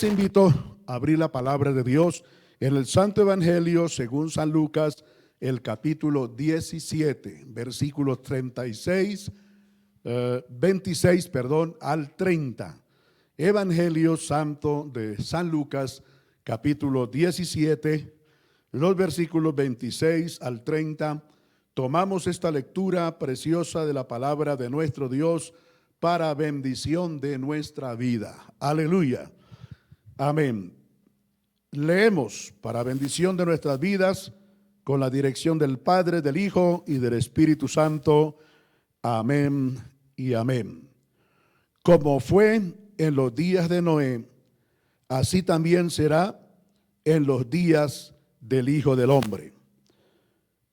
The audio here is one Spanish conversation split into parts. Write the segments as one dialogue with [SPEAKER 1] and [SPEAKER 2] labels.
[SPEAKER 1] Les invito a abrir la palabra de Dios en el Santo Evangelio según San Lucas, el capítulo 17, versículos 26 al 30. Evangelio Santo de San Lucas, capítulo 17, los versículos 26 al 30. Tomamos esta lectura preciosa de la palabra de nuestro Dios para bendición de nuestra vida. Aleluya. Amén. Leemos para bendición de nuestras vidas con la dirección del Padre, del Hijo y del Espíritu Santo. Amén y amén. Como fue en los días de Noé, así también será en los días del Hijo del Hombre.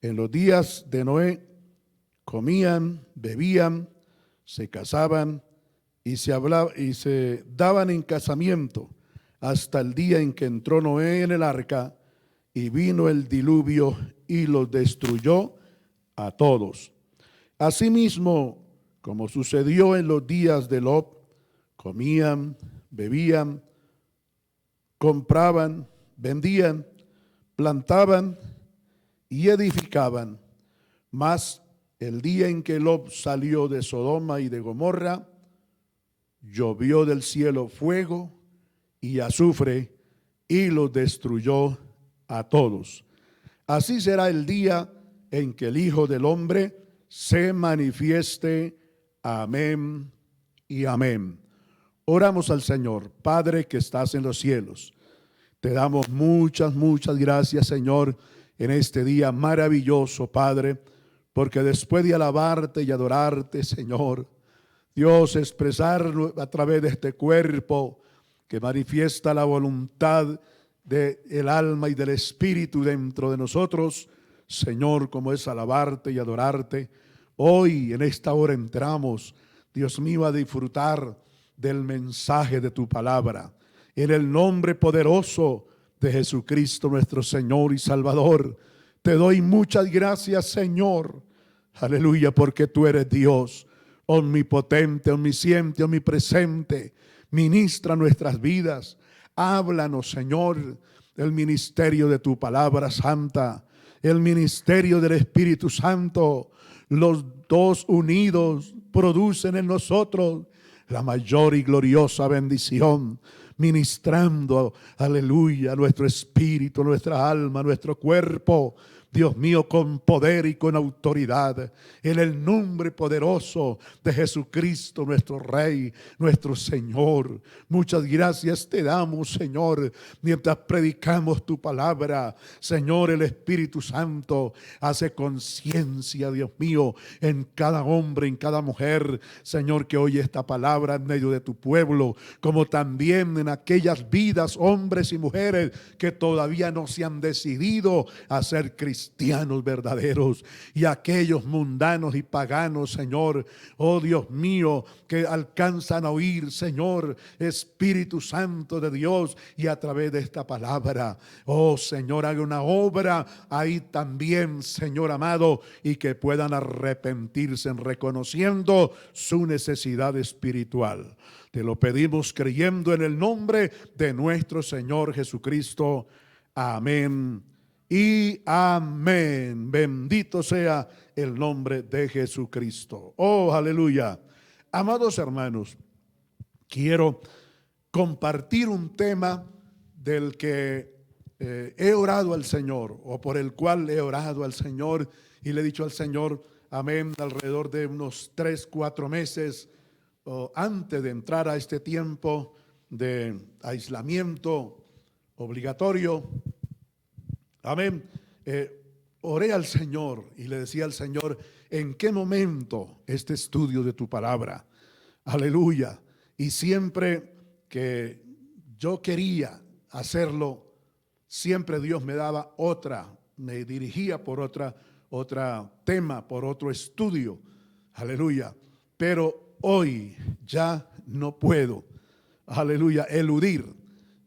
[SPEAKER 1] En los días de Noé comían, bebían, se casaban y se daban en casamiento hasta el día en que entró Noé en el arca y vino el diluvio y los destruyó a todos. Asimismo, como sucedió en los días de Lot, comían, bebían, compraban, vendían, plantaban y edificaban. Mas el día en que Lot salió de Sodoma y de Gomorra, llovió del cielo fuego y azufre y los destruyó a todos. Así será el día en que el Hijo del Hombre se manifieste. Amén y amén. Oramos al Señor. Padre que estás en los cielos, te damos muchas gracias, Señor, en este día maravilloso, Padre, porque después de alabarte y adorarte, Señor, Dios, expresar a través de este cuerpo que manifiesta la voluntad del alma y del espíritu dentro de nosotros, Señor, como es alabarte y adorarte. Hoy en esta hora entramos, Dios mío, a disfrutar del mensaje de tu palabra, en el nombre poderoso de Jesucristo nuestro Señor y Salvador. Te doy muchas gracias, Señor, aleluya, porque tú eres Dios omnipotente, omnisciente, omnipresente. Ministra nuestras vidas, háblanos, Señor, el ministerio de tu palabra santa, el ministerio del Espíritu Santo. Los dos unidos producen en nosotros la mayor y gloriosa bendición, ministrando, aleluya, nuestro espíritu, nuestra alma, nuestro cuerpo, Dios mío, con poder y con autoridad, en el nombre poderoso de Jesucristo, nuestro Rey, nuestro Señor. Muchas gracias te damos, Señor, mientras predicamos tu palabra. Señor, el Espíritu Santo hace conciencia, Dios mío, en cada hombre, en cada mujer, Señor, que oye esta palabra en medio de tu pueblo, como también en aquellas vidas, hombres y mujeres, que todavía no se han decidido a ser cristianos verdaderos, y aquellos mundanos y paganos, Señor, oh Dios mío, que alcanzan a oír, Señor, Espíritu Santo de Dios, y a través de esta palabra, oh Señor, haga una obra ahí también, Señor amado, y que puedan arrepentirse reconociendo su necesidad espiritual. Te lo pedimos creyendo en el nombre de nuestro Señor Jesucristo. Amén y amén. Bendito sea el nombre de Jesucristo. Oh, aleluya. Amados hermanos, quiero compartir un tema del que he orado al Señor, o por el cual he orado al Señor, y le he dicho al Señor, amén, alrededor de unos 3-4 meses antes de entrar a este tiempo de aislamiento obligatorio. Amén. Oré al Señor y le decía al Señor, ¿en qué momento este estudio de tu palabra? Aleluya. Y siempre que yo quería hacerlo, siempre Dios me daba me dirigía por otra tema, por otro estudio. Aleluya. Pero hoy ya no puedo, aleluya, eludir.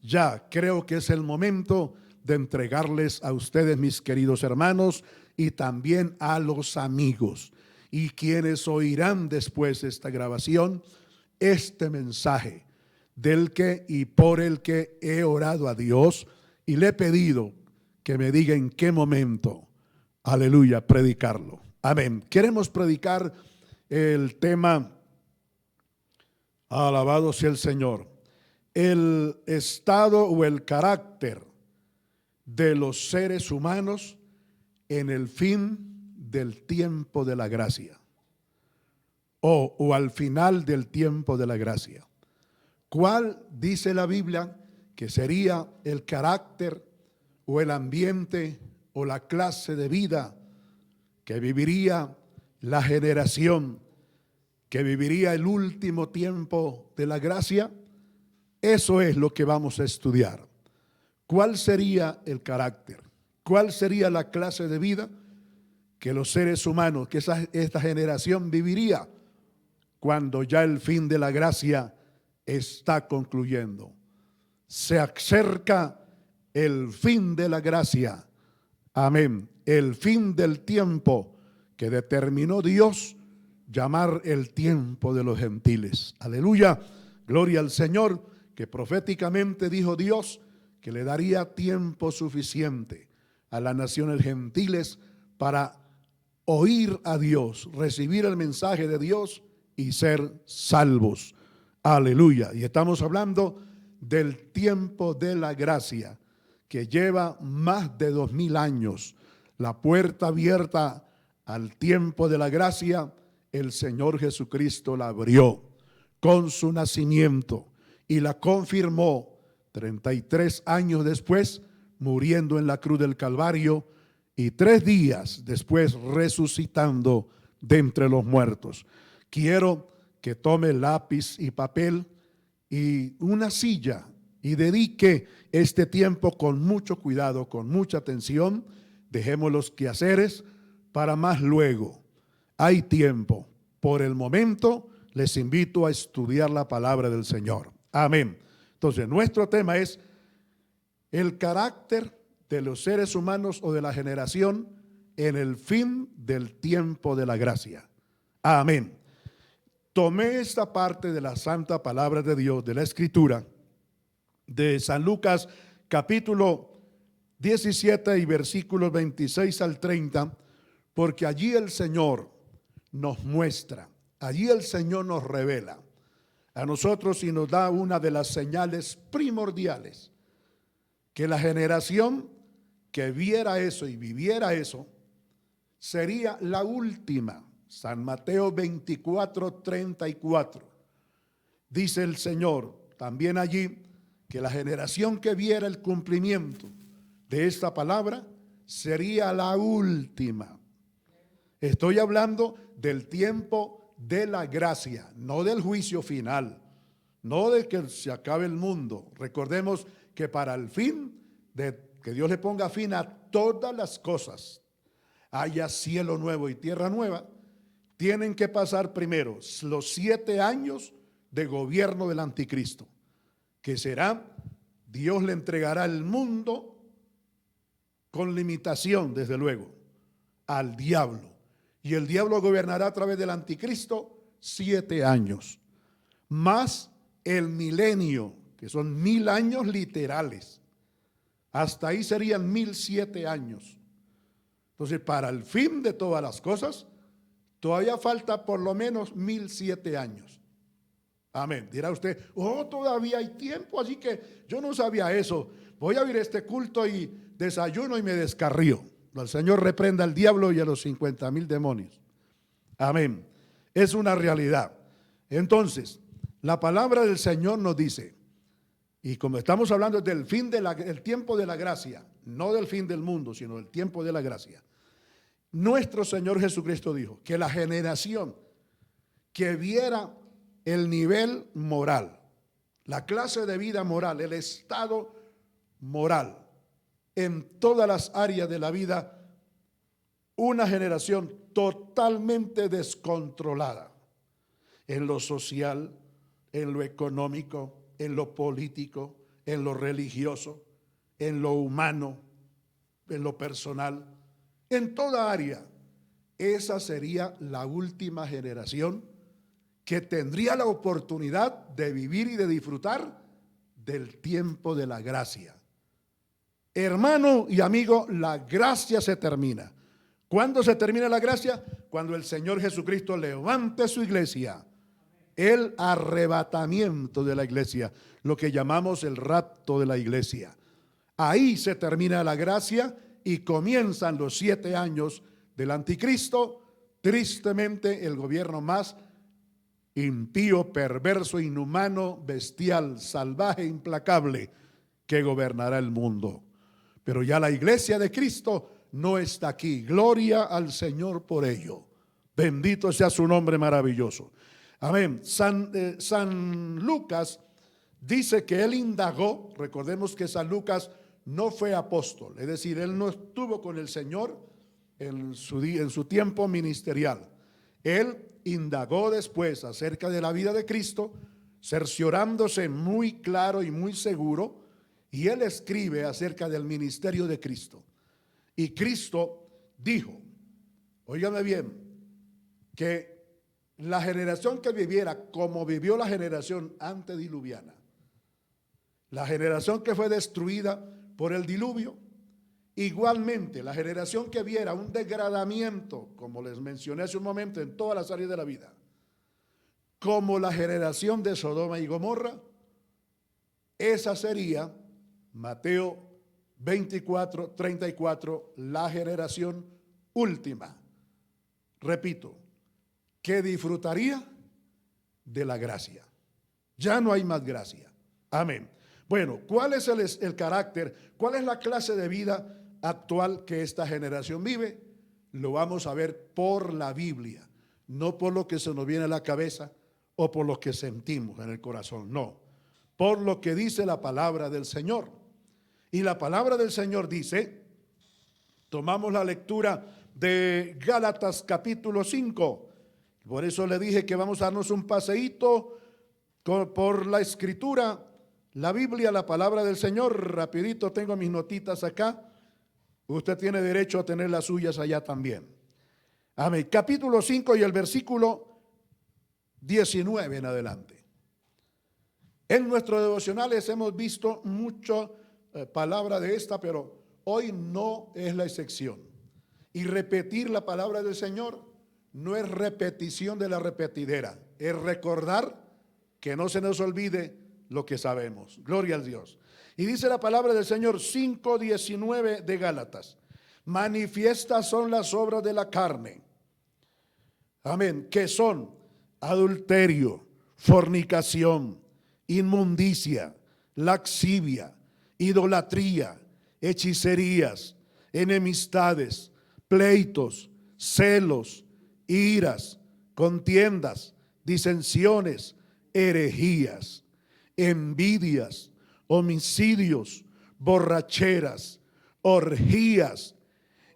[SPEAKER 1] Ya creo que es el momento de entregarles a ustedes, mis queridos hermanos, y también a los amigos y quienes oirán después de esta grabación, este mensaje del que y por el que he orado a Dios y le he pedido que me diga en qué momento, aleluya, predicarlo. Amén. Queremos predicar el tema, alabado sea el Señor, el estado o el carácter de los seres humanos en el fin del tiempo de la gracia, o al final del tiempo de la gracia. ¿Cuál dice la Biblia que sería el carácter o el ambiente o la clase de vida que viviría la generación que viviría el último tiempo de la gracia? Eso es lo que vamos a estudiar. ¿Cuál sería el carácter? ¿Cuál sería la clase de vida que los seres humanos, que esta generación viviría cuando ya el fin de la gracia está concluyendo? Se acerca el fin de la gracia. Amén. El fin del tiempo que determinó Dios llamar el tiempo de los gentiles. Aleluya. Gloria al Señor, que proféticamente dijo Dios que le daría tiempo suficiente a las naciones gentiles para oír a Dios, recibir el mensaje de Dios y ser salvos. Aleluya. Y estamos hablando del tiempo de la gracia, que lleva más de 2000 años. La puerta abierta al tiempo de la gracia, el Señor Jesucristo la abrió con su nacimiento y la confirmó 33 años después, muriendo en la cruz del Calvario, y 3 días después resucitando de entre los muertos. Quiero que tome lápiz y papel y una silla y dedique este tiempo con mucho cuidado, con mucha atención. Dejemos los quehaceres para más luego. Hay tiempo. Por el momento les invito a estudiar la palabra del Señor. Amén. Entonces, nuestro tema es el carácter de los seres humanos o de la generación en el fin del tiempo de la gracia. Amén. Tomé esta parte de la santa palabra de Dios, de la Escritura, de San Lucas capítulo 17 y versículos 26 al 30, porque allí el Señor nos muestra, allí el Señor nos revela a nosotros y nos da una de las señales primordiales, que la generación que viera eso y viviera eso sería la última. San Mateo 24, 34. Dice el Señor también allí que la generación que viera el cumplimiento de esta palabra sería la última. Estoy hablando del tiempo de la gracia, no del juicio final, no de que se acabe el mundo. Recordemos que para el fin de que Dios le ponga fin a todas las cosas, haya cielo nuevo y tierra nueva, tienen que pasar primero los 7 años de gobierno del anticristo, que será, Dios le entregará el mundo con limitación, desde luego, al diablo. Y el diablo gobernará a través del anticristo 7 años, más el milenio, que son 1000 años literales. Hasta ahí serían 1007 años. Entonces, para el fin de todas las cosas, todavía falta por lo menos 1007 años. Amén. Dirá usted, oh, todavía hay tiempo, así que yo no sabía eso. Voy a ir a este culto y desayuno y me descarrío. El Señor reprenda al diablo y a los 50,000 demonios. Amén. Es una realidad. Entonces, la palabra del Señor nos dice, y como estamos hablando del fin del tiempo de la gracia, no del fin del mundo, sino del tiempo de la gracia, nuestro Señor Jesucristo dijo que la generación que viera el nivel moral, la clase de vida moral, el estado moral en todas las áreas de la vida, una generación totalmente descontrolada en lo social, en lo económico, en lo político, en lo religioso, en lo humano, en lo personal, en toda área. Esa sería la última generación que tendría la oportunidad de vivir y de disfrutar del tiempo de la gracia. Hermano y amigo, la gracia se termina. ¿Cuándo se termina la gracia? Cuando el Señor Jesucristo levante su iglesia. El arrebatamiento de la iglesia, lo que llamamos el rapto de la iglesia. Ahí se termina la gracia y comienzan los 7 años del anticristo, tristemente el gobierno más impío, perverso, inhumano, bestial, salvaje, implacable que gobernará el mundo. Pero ya la iglesia de Cristo no está aquí. Gloria al Señor por ello. Bendito sea su nombre maravilloso. Amén. San Lucas dice que él indagó. Recordemos que San Lucas no fue apóstol, es decir, él no estuvo con el Señor en su tiempo ministerial. Él indagó después acerca de la vida de Cristo, cerciorándose muy claro y muy seguro, y él escribe acerca del ministerio de Cristo. Y Cristo dijo, óigame bien, que la generación que viviera como vivió la generación antediluviana, la generación que fue destruida por el diluvio, igualmente la generación que viera un degradamiento, como les mencioné hace un momento, en todas las áreas de la vida, como la generación de Sodoma y Gomorra, esa sería, Mateo 24, 34, la generación última. Repito, que disfrutaría de la gracia. Ya no hay más gracia. Amén. Bueno, ¿cuál es el carácter? ¿Cuál es la clase de vida actual que esta generación vive? Lo vamos a ver por la Biblia, no por lo que se nos viene a la cabeza o por lo que sentimos en el corazón, no, por lo que dice la palabra del Señor. Y la palabra del Señor dice, tomamos la lectura de Gálatas capítulo 5, por eso le dije que vamos a darnos un paseíto por la escritura, la Biblia, la palabra del Señor. Rapidito, tengo mis notitas acá. Usted tiene derecho a tener las suyas allá también. Amén. Capítulo 5 y el versículo 19 en adelante. En nuestros devocionales hemos visto mucho palabra de esta, pero hoy no es la excepción. Y repetir la palabra del Señor no es repetición de la repetidera, es recordar que no se nos olvide lo que sabemos. Gloria al Dios. Y dice la palabra del Señor 5:19 de Gálatas: manifiestas son las obras de la carne. Amén. Que son adulterio, fornicación, inmundicia, laxivia, idolatría, hechicerías, enemistades, pleitos, celos, iras, contiendas, disensiones, herejías, envidias, homicidios, borracheras, orgías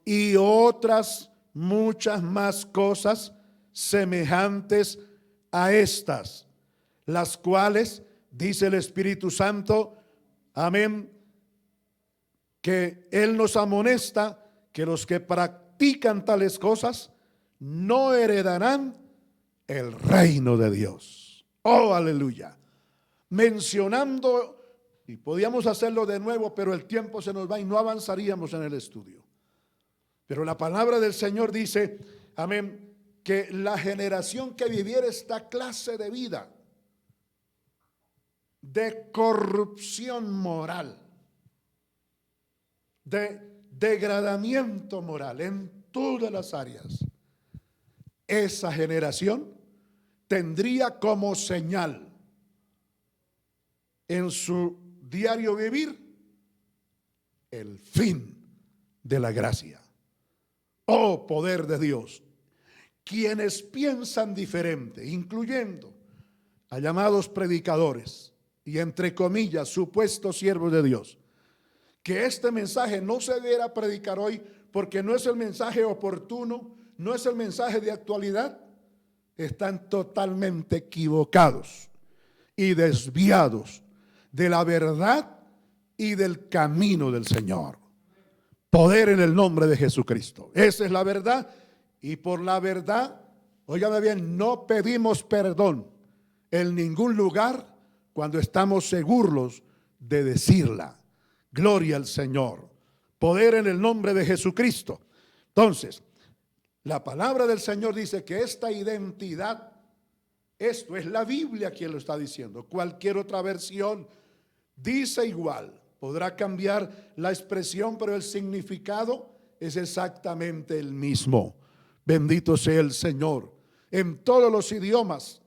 [SPEAKER 1] y otras muchas más cosas semejantes a estas, las cuales, dice el Espíritu Santo, amén, que Él nos amonesta que los que practican tales cosas no heredarán el reino de Dios. Oh, aleluya. Mencionando, y podíamos hacerlo de nuevo, pero el tiempo se nos va y no avanzaríamos en el estudio. Pero la palabra del Señor dice, amén, que la generación que viviera esta clase de vida, de corrupción moral, de degradamiento moral en todas las áreas, esa generación tendría como señal en su diario vivir el fin de la gracia. Oh, poder de Dios. Quienes piensan diferente, incluyendo a llamados predicadores y entre comillas supuestos siervos de Dios, que este mensaje no se debiera predicar hoy porque no es el mensaje oportuno, no es el mensaje de actualidad, están totalmente equivocados y desviados de la verdad y del camino del Señor. Poder en el nombre de Jesucristo. Esa es la verdad, y por la verdad óigame bien, no pedimos perdón en ningún lugar cuando estamos seguros de decirla. Gloria al Señor. Poder en el nombre de Jesucristo. Entonces, la palabra del Señor dice que esta identidad, esto es la Biblia quien lo está diciendo. Cualquier otra versión dice igual. Podrá cambiar la expresión, pero el significado es exactamente el mismo. Bendito sea el Señor. En todos los idiomas,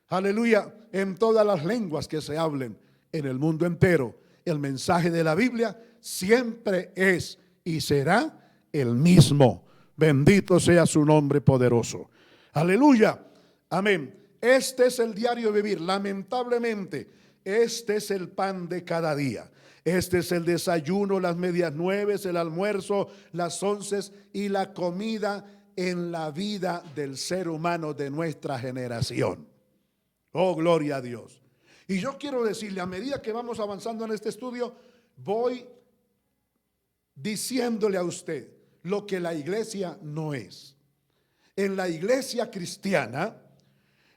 [SPEAKER 1] aleluya, en todas las lenguas que se hablen en el mundo entero, el mensaje de la Biblia siempre es y será el mismo. Bendito sea su nombre poderoso. Aleluya. Amén. Este es el diario vivir. Lamentablemente, este es el pan de cada día. Este es el desayuno, las medias nueves, el almuerzo, las onces y la comida en la vida del ser humano de nuestra generación. Oh, gloria a Dios. Y yo quiero decirle, a medida que vamos avanzando en este estudio, voy diciéndole a usted lo que la iglesia no es. En la iglesia cristiana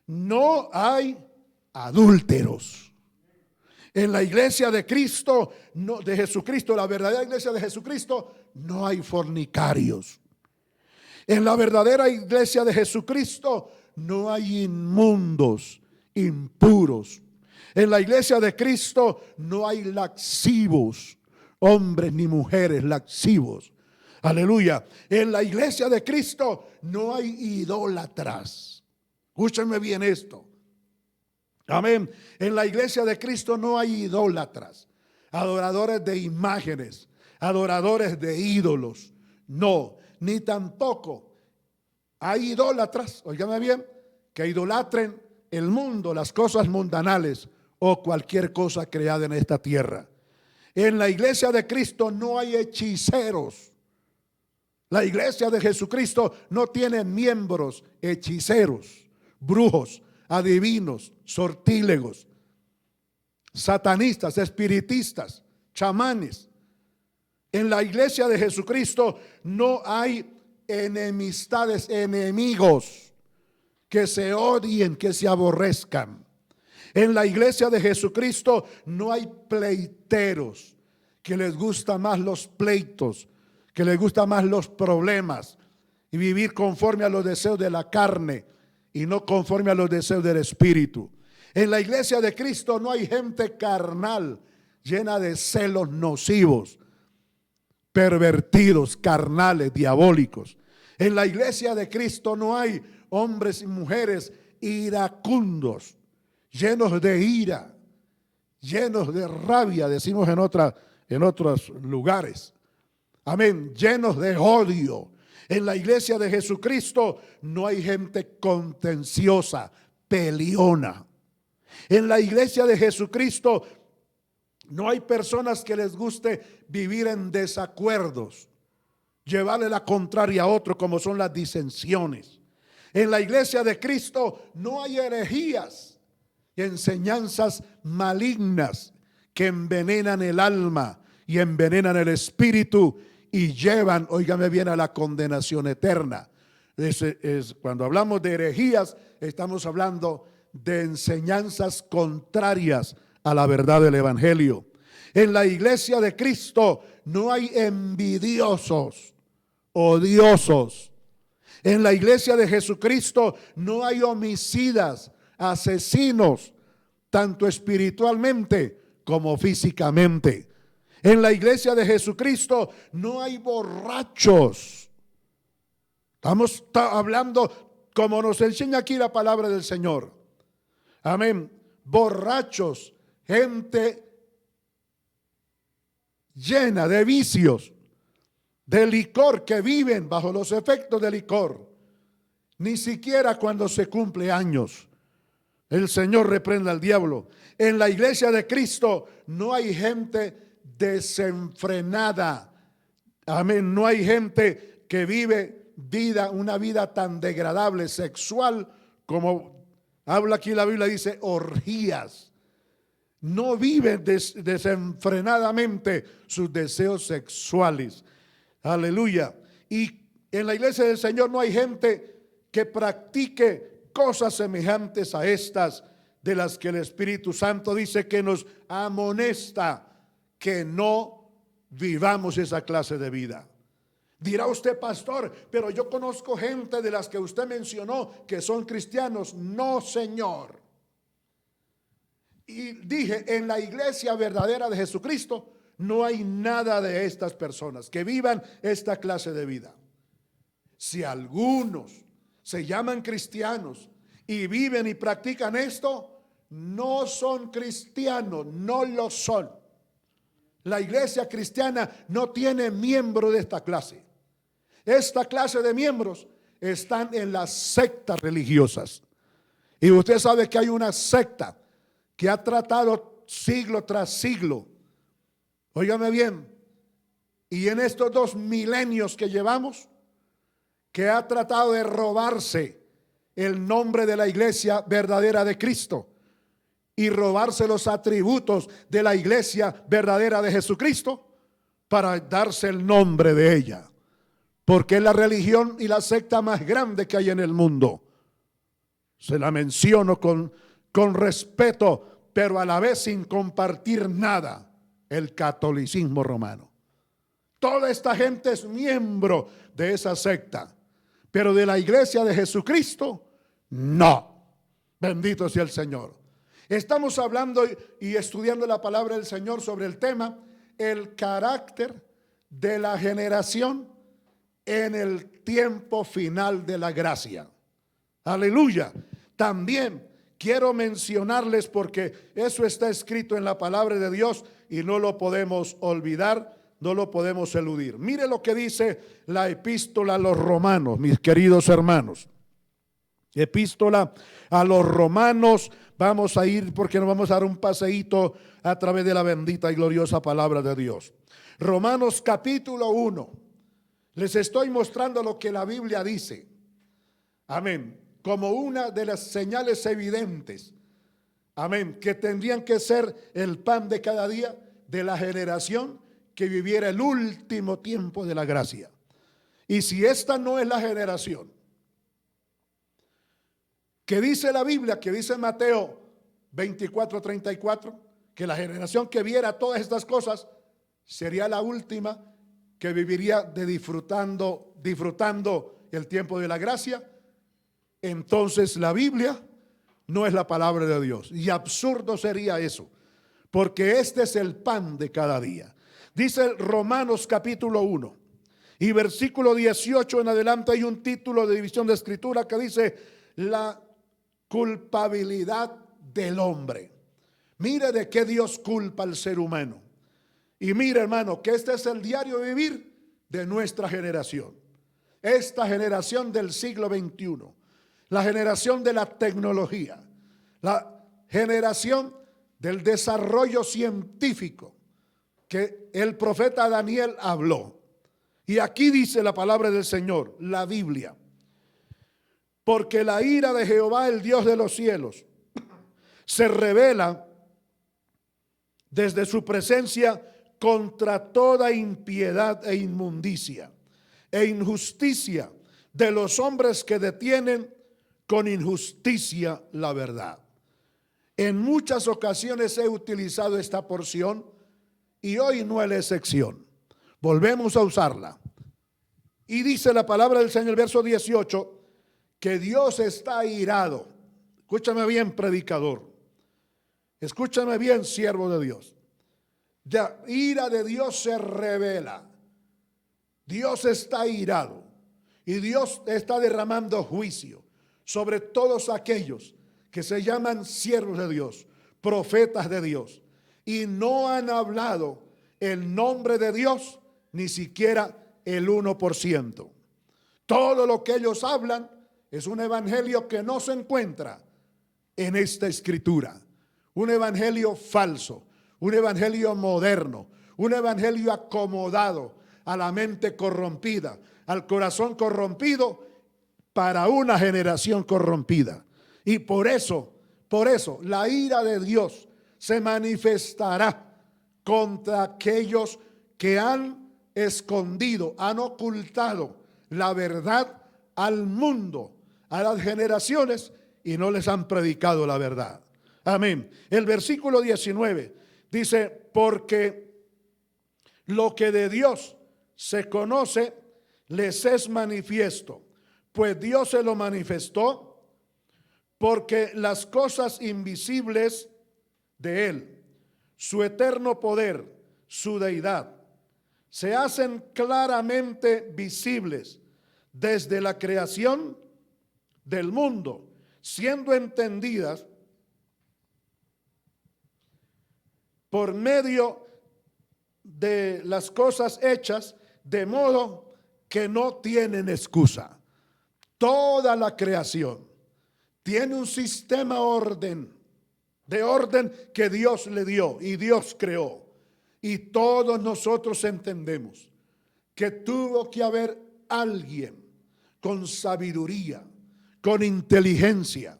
[SPEAKER 1] no hay adúlteros. En la iglesia de Cristo, no, de Jesucristo, la verdadera iglesia de Jesucristo, no hay fornicarios. En la verdadera iglesia de Jesucristo no hay inmundos, impuros. En la iglesia de Cristo no hay laxivos, hombres ni mujeres laxivos. Aleluya. En la iglesia de Cristo no hay idólatras. Escúchenme bien esto. Amén. En la iglesia de Cristo no hay idólatras, adoradores de imágenes, adoradores de ídolos. No, ni tampoco hay idólatras, óigame bien, que idolatren el mundo, las cosas mundanales o cualquier cosa creada en esta tierra. En la iglesia de Cristo no hay hechiceros. La iglesia de Jesucristo no tiene miembros hechiceros, brujos, adivinos, sortílegos, satanistas, espiritistas, chamanes. En la iglesia de Jesucristo no hay enemistades, enemigos que se odien, que se aborrezcan. En la iglesia de Jesucristo no hay pleiteros, que les gustan más los pleitos, que les gustan más los problemas y vivir conforme a los deseos de la carne y no conforme a los deseos del espíritu. En la iglesia de Cristo no hay gente carnal, llena de celos nocivos, pervertidos, carnales, diabólicos. En la iglesia de Cristo no hay hombres y mujeres iracundos, llenos de ira, llenos de rabia, decimos en otros lugares. Amén, llenos de odio. En la iglesia de Jesucristo no hay gente contenciosa, peleona. En la iglesia de Jesucristo no hay personas que les guste vivir en desacuerdos, llevarle la contraria a otro, como son las disensiones. En la iglesia de Cristo no hay herejías y enseñanzas malignas que envenenan el alma y envenenan el espíritu y llevan, óigame bien, a la condenación eterna. Cuando hablamos de herejías, estamos hablando de enseñanzas contrarias a la verdad del evangelio. En la iglesia de Cristo no hay envidiosos, odiosos. En la iglesia de Jesucristo no hay homicidas, asesinos, tanto espiritualmente como físicamente. En la iglesia de Jesucristo no hay borrachos. Estamos hablando como nos enseña aquí la palabra del Señor. Amén. Borrachos, gente llena de vicios, de licor, que viven bajo los efectos del licor. Ni siquiera cuando se cumple años. El Señor reprenda al diablo. En la iglesia de Cristo no hay gente desenfrenada. Amén. No hay gente que vive una vida tan degradable, sexual, como habla aquí la Biblia, dice orgías. No viven desenfrenadamente sus deseos sexuales. Aleluya. Y en la iglesia del Señor no hay gente que practique cosas semejantes a estas, de las que el Espíritu Santo dice que nos amonesta que no vivamos esa clase de vida. Dirá usted, pastor, pero yo conozco gente de las que usted mencionó que son cristianos. No, señor. Y dije, en la iglesia verdadera de Jesucristo no hay nada de estas personas que vivan esta clase de vida. Si algunos se llaman cristianos y viven y practican esto, no son cristianos, no lo son. La iglesia cristiana no tiene miembro de esta clase. Esta clase de miembros están en las sectas religiosas. Y usted sabe que hay una secta que ha tratado siglo tras siglo, óigame bien, y en estos 2 milenios que llevamos, que ha tratado de robarse el nombre de la iglesia verdadera de Cristo y robarse los atributos de la iglesia verdadera de Jesucristo para darse el nombre de ella, porque es la religión y la secta más grande que hay en el mundo. Se la menciono con respeto, pero a la vez sin compartir nada: el catolicismo romano. Toda esta gente es miembro de esa secta, pero de la iglesia de Jesucristo, no. Bendito sea el Señor. Estamos hablando y estudiando la palabra del Señor sobre el tema, el carácter de la generación en el tiempo final de la gracia. Aleluya. También quiero mencionarles, porque eso está escrito en la palabra de Dios y no lo podemos olvidar, no lo podemos eludir. Mire lo que dice la epístola a los romanos, mis queridos hermanos. Epístola a los romanos. Vamos a ir, porque nos vamos a dar un paseíto a través de la bendita y gloriosa palabra de Dios. Romanos capítulo 1. Les estoy mostrando lo que la Biblia dice. Amén. Como una de las señales evidentes. Amén. Que tendrían que ser el pan de cada día de la generación que viviera el último tiempo de la gracia. Y si esta no es la generación que dice la Biblia, que dice Mateo 24:34, que la generación que viera todas estas cosas sería la última que viviría disfrutando el tiempo de la gracia, entonces la Biblia no es la palabra de Dios. Y absurdo sería eso, porque este es el pan de cada día. Dice Romanos capítulo 1 y versículo 18 en adelante, hay un título de división de escritura que dice: la culpabilidad del hombre. Mire de qué Dios culpa al ser humano. Y mire, hermano, que este es el diario vivir de nuestra generación. Esta generación del siglo XXI, la generación de la tecnología, la generación del desarrollo científico que el profeta Daniel habló. Y aquí dice la palabra del Señor, la Biblia: porque la ira de Jehová, el Dios de los cielos, se revela desde su presencia contra toda impiedad e inmundicia e injusticia de los hombres que detienen con injusticia la verdad. En muchas ocasiones he utilizado esta porción y hoy no es la excepción. Volvemos a usarla. Y dice la palabra del Señor, el verso 18, que Dios está airado. Escúchame bien, predicador. Escúchame bien, siervo de Dios. La ira de Dios se revela. Dios está airado y Dios está derramando juicio sobre todos aquellos que se llaman siervos de Dios, profetas de Dios, y no han hablado el nombre de Dios ni siquiera el 1%. Todo lo que ellos hablan es un evangelio que no se encuentra en esta escritura. Un evangelio falso, un evangelio moderno, un evangelio acomodado a la mente corrompida, al corazón corrompido, para una generación corrompida. Y por eso la ira de Dios se manifestará contra aquellos que han escondido, han ocultado la verdad al mundo, a las generaciones y no les han predicado la verdad. Amén. El versículo 19 dice: porque lo que de Dios se conoce les es manifiesto, pues Dios se lo manifestó, porque las cosas invisibles de Él, su eterno poder, su deidad, se hacen claramente visibles desde la creación del mundo, siendo entendidas por medio de las cosas hechas, de modo que no tienen excusa. Toda la creación tiene un sistema de orden que Dios le dio y Dios creó. Y todos nosotros entendemos que tuvo que haber alguien con sabiduría, con inteligencia,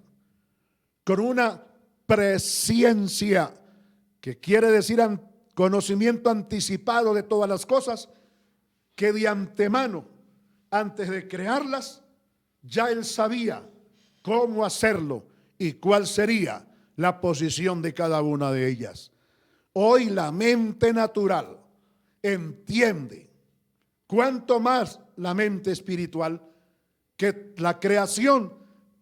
[SPEAKER 1] con una presciencia, que quiere decir conocimiento anticipado de todas las cosas, que de antemano, antes de crearlas, ya él sabía cómo hacerlo y cuál sería la posición de cada una de ellas. Hoy la mente natural entiende, cuanto más la mente espiritual, que la creación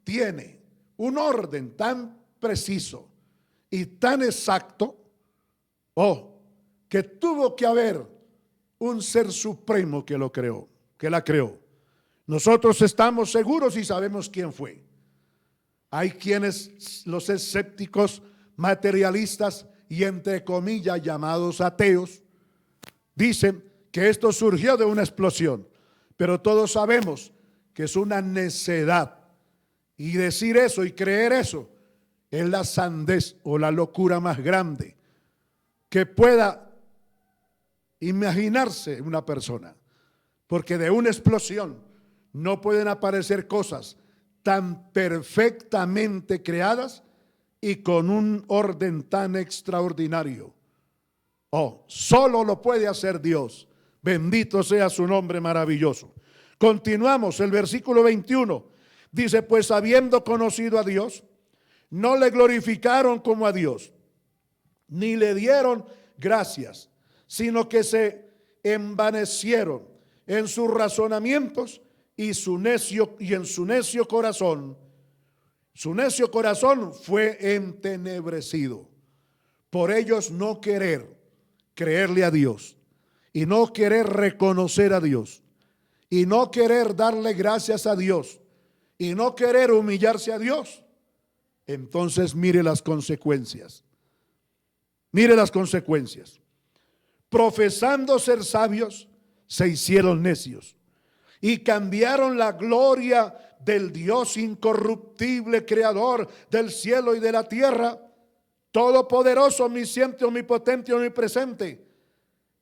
[SPEAKER 1] tiene un orden tan preciso y tan exacto, que tuvo que haber un ser supremo que lo creó, que la creó. Nosotros estamos seguros y sabemos quién fue. Hay quienes, los escépticos, materialistas y entre comillas llamados ateos, dicen que esto surgió de una explosión, pero todos sabemos que es una necedad, y decir eso y creer eso es la sandez o la locura más grande que pueda imaginarse una persona, porque de una explosión no pueden aparecer cosas tan perfectamente creadas y con un orden tan extraordinario. Solo lo puede hacer Dios. Bendito sea su nombre maravilloso. Continuamos, el versículo 21 dice: pues habiendo conocido a Dios, no le glorificaron como a Dios, ni le dieron gracias, sino que se envanecieron en sus razonamientos y en su necio corazón. Su necio corazón fue entenebrecido por ellos no querer creerle a Dios, y no querer reconocer a Dios, y no querer darle gracias a Dios, y no querer humillarse a Dios. Entonces mire las consecuencias. Mire las consecuencias. Profesando ser sabios, se hicieron necios y cambiaron la gloria del Dios incorruptible, creador del cielo y de la tierra, todopoderoso, omnisciente, omnipotente, omnipresente,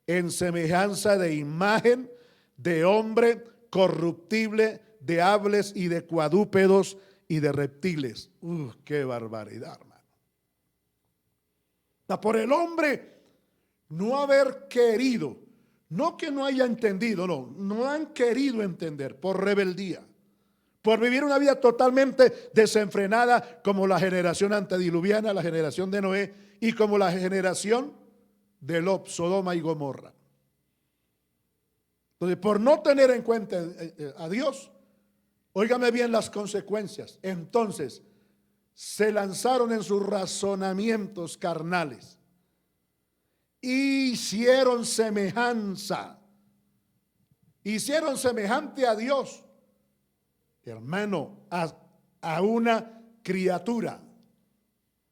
[SPEAKER 1] en semejanza de imagen de hombre corruptible, de aves y de cuadrúpedos y de reptiles. ¡Qué barbaridad, hermano! Por el hombre no haber querido, no que no haya entendido, no han querido entender, por rebeldía, por vivir una vida totalmente desenfrenada, como la generación antediluviana, la generación de Noé, y como la generación de Lot, Sodoma y Gomorra. Entonces, por no tener en cuenta a Dios, óigame bien las consecuencias. Entonces se lanzaron en sus razonamientos carnales, hicieron semejanza, hicieron semejante a Dios, hermano, a una criatura.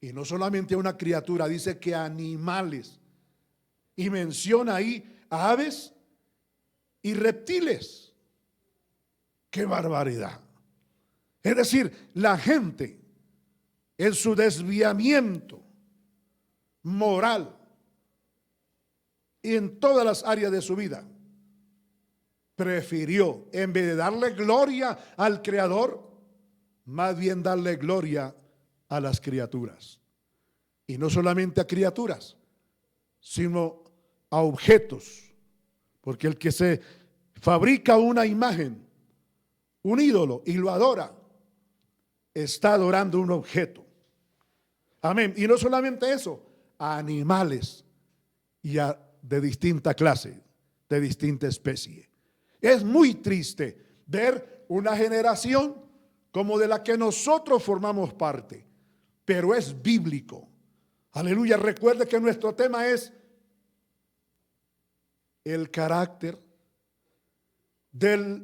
[SPEAKER 1] Y no solamente a una criatura, dice que animales, y menciona ahí aves y reptiles. ¡Qué barbaridad! Es decir, la gente en su desviamiento moral y en todas las áreas de su vida, prefirió, en vez de darle gloria al Creador, más bien darle gloria a las criaturas. Y no solamente a criaturas, sino a objetos. Porque el que se fabrica una imagen, un ídolo, y lo adora, está adorando un objeto. Amén. Y no solamente eso, a animales de distinta clase, de distinta especie. Es muy triste ver una generación como de la que nosotros formamos parte, pero es bíblico. Aleluya. Recuerde que nuestro tema es el carácter de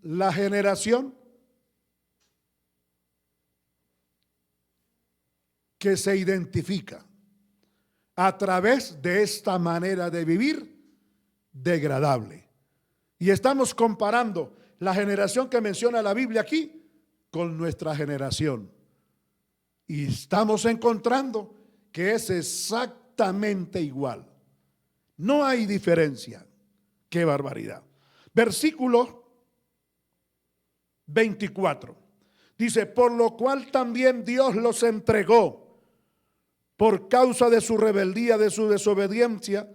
[SPEAKER 1] la generación que se identifica a través de esta manera de vivir degradable. Y estamos comparando la generación que menciona la Biblia aquí con nuestra generación. Y estamos encontrando que es exactamente igual. No hay diferencia. ¡Qué barbaridad! Versículo 24. Dice, por lo cual también Dios los entregó por causa de su rebeldía, de su desobediencia,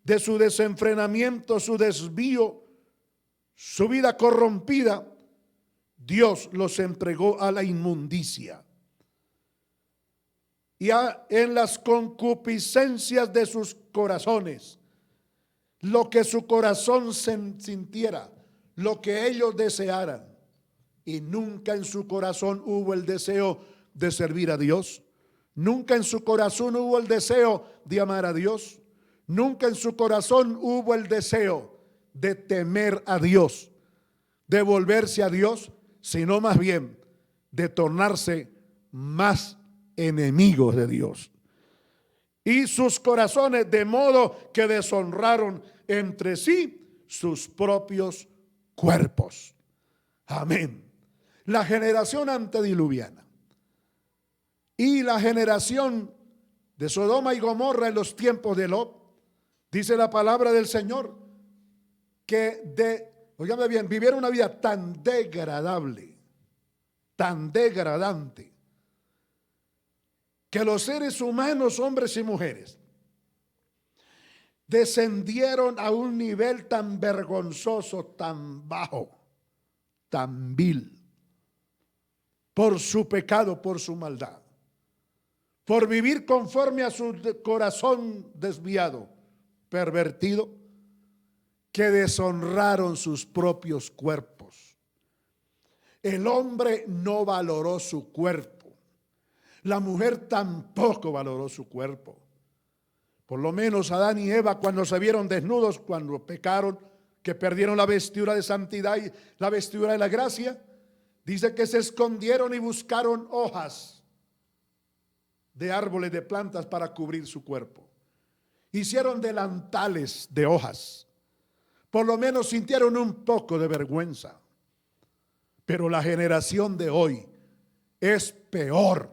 [SPEAKER 1] de su desenfrenamiento, su desvío, su vida corrompida. Dios los entregó a la inmundicia y en las concupiscencias de sus corazones, lo que su corazón sintiera, lo que ellos desearan. Y nunca en su corazón hubo el deseo de servir a Dios. Nunca en su corazón hubo el deseo de amar a Dios. Nunca en su corazón hubo el deseo de temer a Dios, de volverse a Dios, sino más bien de tornarse más enemigos de Dios. Y sus corazones, de modo que deshonraron entre sí sus propios cuerpos. Amén. La generación antediluviana y la generación de Sodoma y Gomorra en los tiempos de Lot, dice la palabra del Señor, que óigame bien, vivieron una vida tan degradable, tan degradante, que los seres humanos, hombres y mujeres, descendieron a un nivel tan vergonzoso, tan bajo, tan vil, por su pecado, por su maldad, por vivir conforme a su corazón desviado, pervertido, que deshonraron sus propios cuerpos. El hombre no valoró su cuerpo, la mujer tampoco valoró su cuerpo. Por lo menos Adán y Eva, cuando se vieron desnudos, cuando pecaron, que perdieron la vestidura de santidad y la vestidura de la gracia, dice que se escondieron y buscaron hojas de árboles, de plantas para cubrir su cuerpo. Hicieron delantales de hojas. Por lo menos sintieron un poco de vergüenza. Pero la generación de hoy es peor.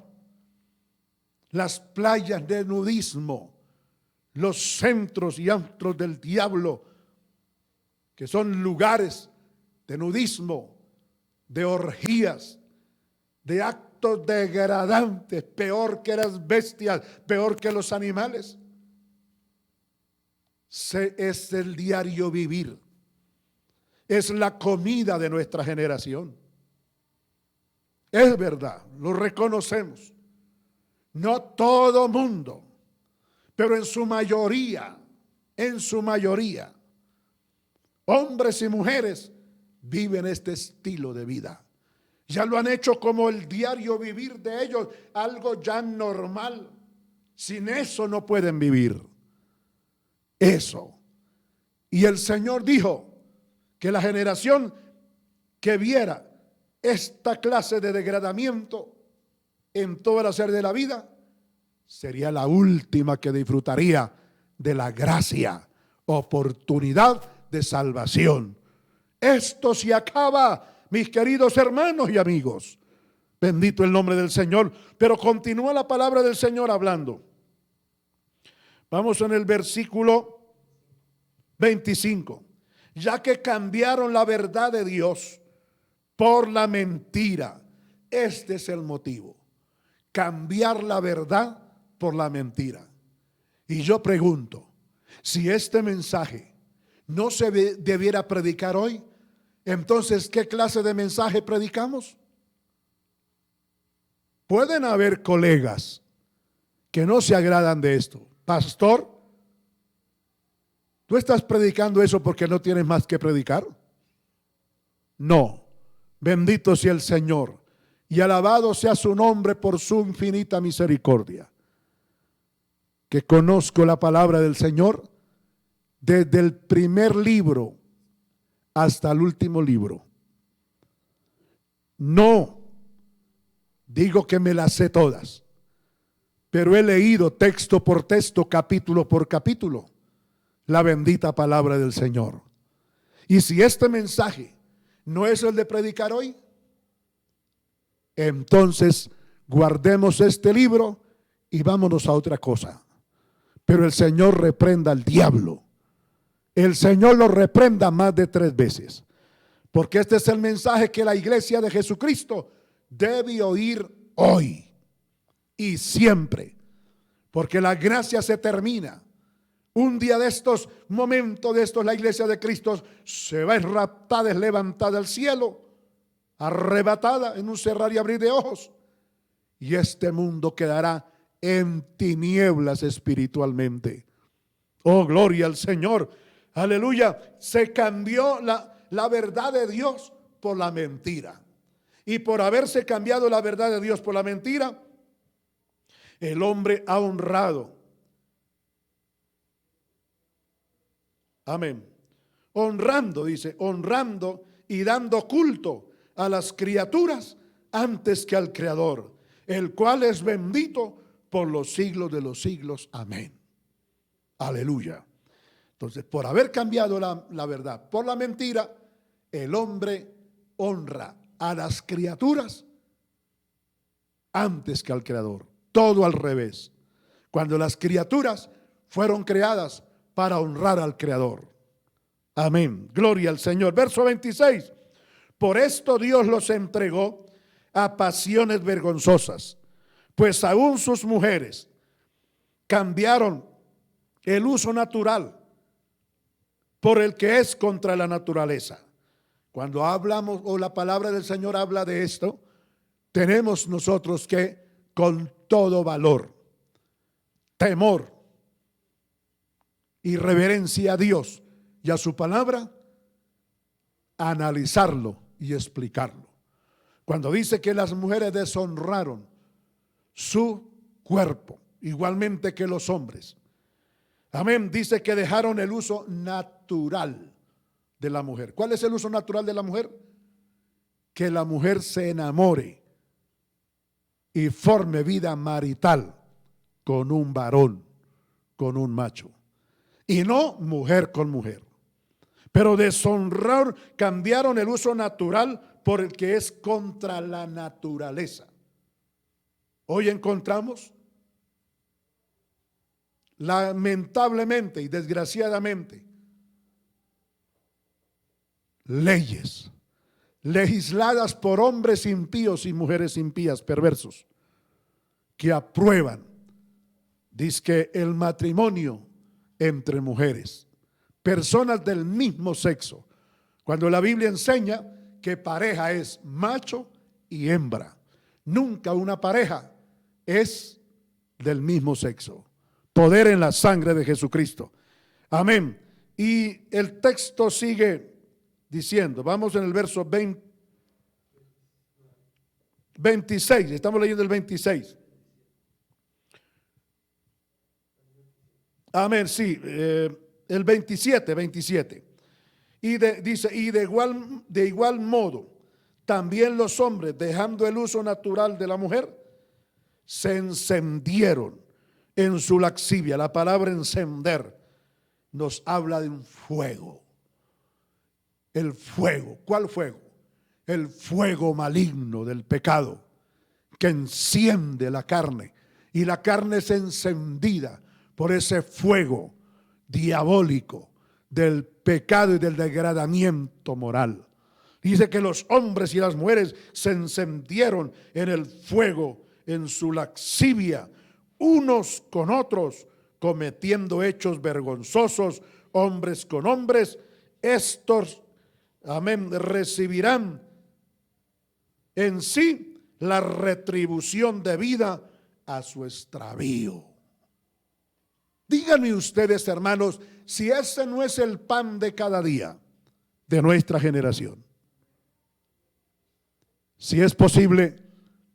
[SPEAKER 1] Las playas de nudismo, los centros y antros del diablo, que son lugares de nudismo, de orgías, de actos degradantes, peor que las bestias, peor que los animales. Es el diario vivir, es la comida de nuestra generación. Es verdad, lo reconocemos. No todo mundo, pero en su mayoría, hombres y mujeres viven este estilo de vida. Ya lo han hecho como el diario vivir de ellos, algo ya normal. Sin eso no pueden vivir. Eso. Y el Señor dijo que la generación que viera esta clase de degradamiento en todo el hacer de la vida sería la última que disfrutaría de la gracia, oportunidad de salvación. Esto se acaba, mis queridos hermanos y amigos. Bendito el nombre del Señor. Pero continúa la palabra del Señor hablando. Vamos en el versículo 25. Ya que cambiaron la verdad de Dios por la mentira. Este es el motivo. Cambiar la verdad por la mentira. Y yo pregunto, si este mensaje no se debiera predicar hoy, entonces ¿qué clase de mensaje predicamos? Pueden haber colegas que no se agradan de esto. Pastor, ¿tú estás predicando eso porque no tienes más que predicar? No. Bendito sea el Señor y alabado sea su nombre por su infinita misericordia. Que conozco la palabra del Señor desde el primer libro hasta el último libro. No digo que me las sé todas, pero he leído texto por texto, capítulo por capítulo, la bendita palabra del Señor. Y si este mensaje no es el de predicar hoy, entonces guardemos este libro y vámonos a otra cosa. Pero el Señor reprenda al diablo. El Señor lo reprenda más de 3 veces. Porque este es el mensaje que la iglesia de Jesucristo debe oír hoy y siempre. Porque la gracia se termina. Un día de estos, momentos de estos, la iglesia de Cristo se va raptada, es levantada al cielo, arrebatada en un cerrar y abrir de ojos. Y este mundo quedará en tinieblas espiritualmente. Oh, gloria al Señor. Aleluya. Se cambió la verdad de Dios por la mentira. Y por haberse cambiado la verdad de Dios por la mentira, el hombre ha honrado. Amén. Honrando, dice, honrando y dando culto a las criaturas antes que al Creador, el cual es bendito por los siglos de los siglos. Amén. Aleluya. Entonces, por haber cambiado la verdad por la mentira, el hombre honra a las criaturas antes que al Creador. Todo al revés. Cuando las criaturas fueron creadas para honrar al Creador. Amén. Gloria al Señor. Verso 26. Por esto Dios los entregó a pasiones vergonzosas, pues aún sus mujeres cambiaron el uso natural por el que es contra la naturaleza. Cuando hablamos o la palabra del Señor habla de esto, tenemos nosotros que con todo valor, temor y reverencia a Dios y a su palabra, analizarlo y explicarlo. Cuando dice que las mujeres deshonraron su cuerpo, igualmente que los hombres. Amén. Dice que dejaron el uso natural de la mujer. ¿Cuál es el uso natural de la mujer? Que la mujer se enamore y forme vida marital con un varón, con un macho. Y no mujer con mujer. Pero deshonrar, cambiaron el uso natural por el que es contra la naturaleza. Hoy encontramos, lamentablemente y desgraciadamente, leyes legisladas por hombres impíos y mujeres impías, perversos, que aprueban, dizque el matrimonio entre mujeres, personas del mismo sexo, cuando la Biblia enseña que pareja es macho y hembra. Nunca una pareja es del mismo sexo. Poder en la sangre de Jesucristo. Amén. Y el texto sigue diciendo, vamos en el verso 26, estamos leyendo el 26. Amén, sí, el 27. Y dice, y de igual modo, también los hombres, dejando el uso natural de la mujer, se encendieron en su lascivia. La palabra encender nos habla de un fuego. El fuego, ¿cuál fuego? El fuego maligno del pecado que enciende la carne, y la carne es encendida por ese fuego diabólico del pecado y del degradamiento moral. Dice que los hombres y las mujeres se encendieron en el fuego, en su lascivia, unos con otros, cometiendo hechos vergonzosos, hombres con hombres. Estos, amén, recibirán en sí la retribución debida a su extravío. Díganme ustedes, hermanos, si ese no es el pan de cada día de nuestra generación. Si es posible,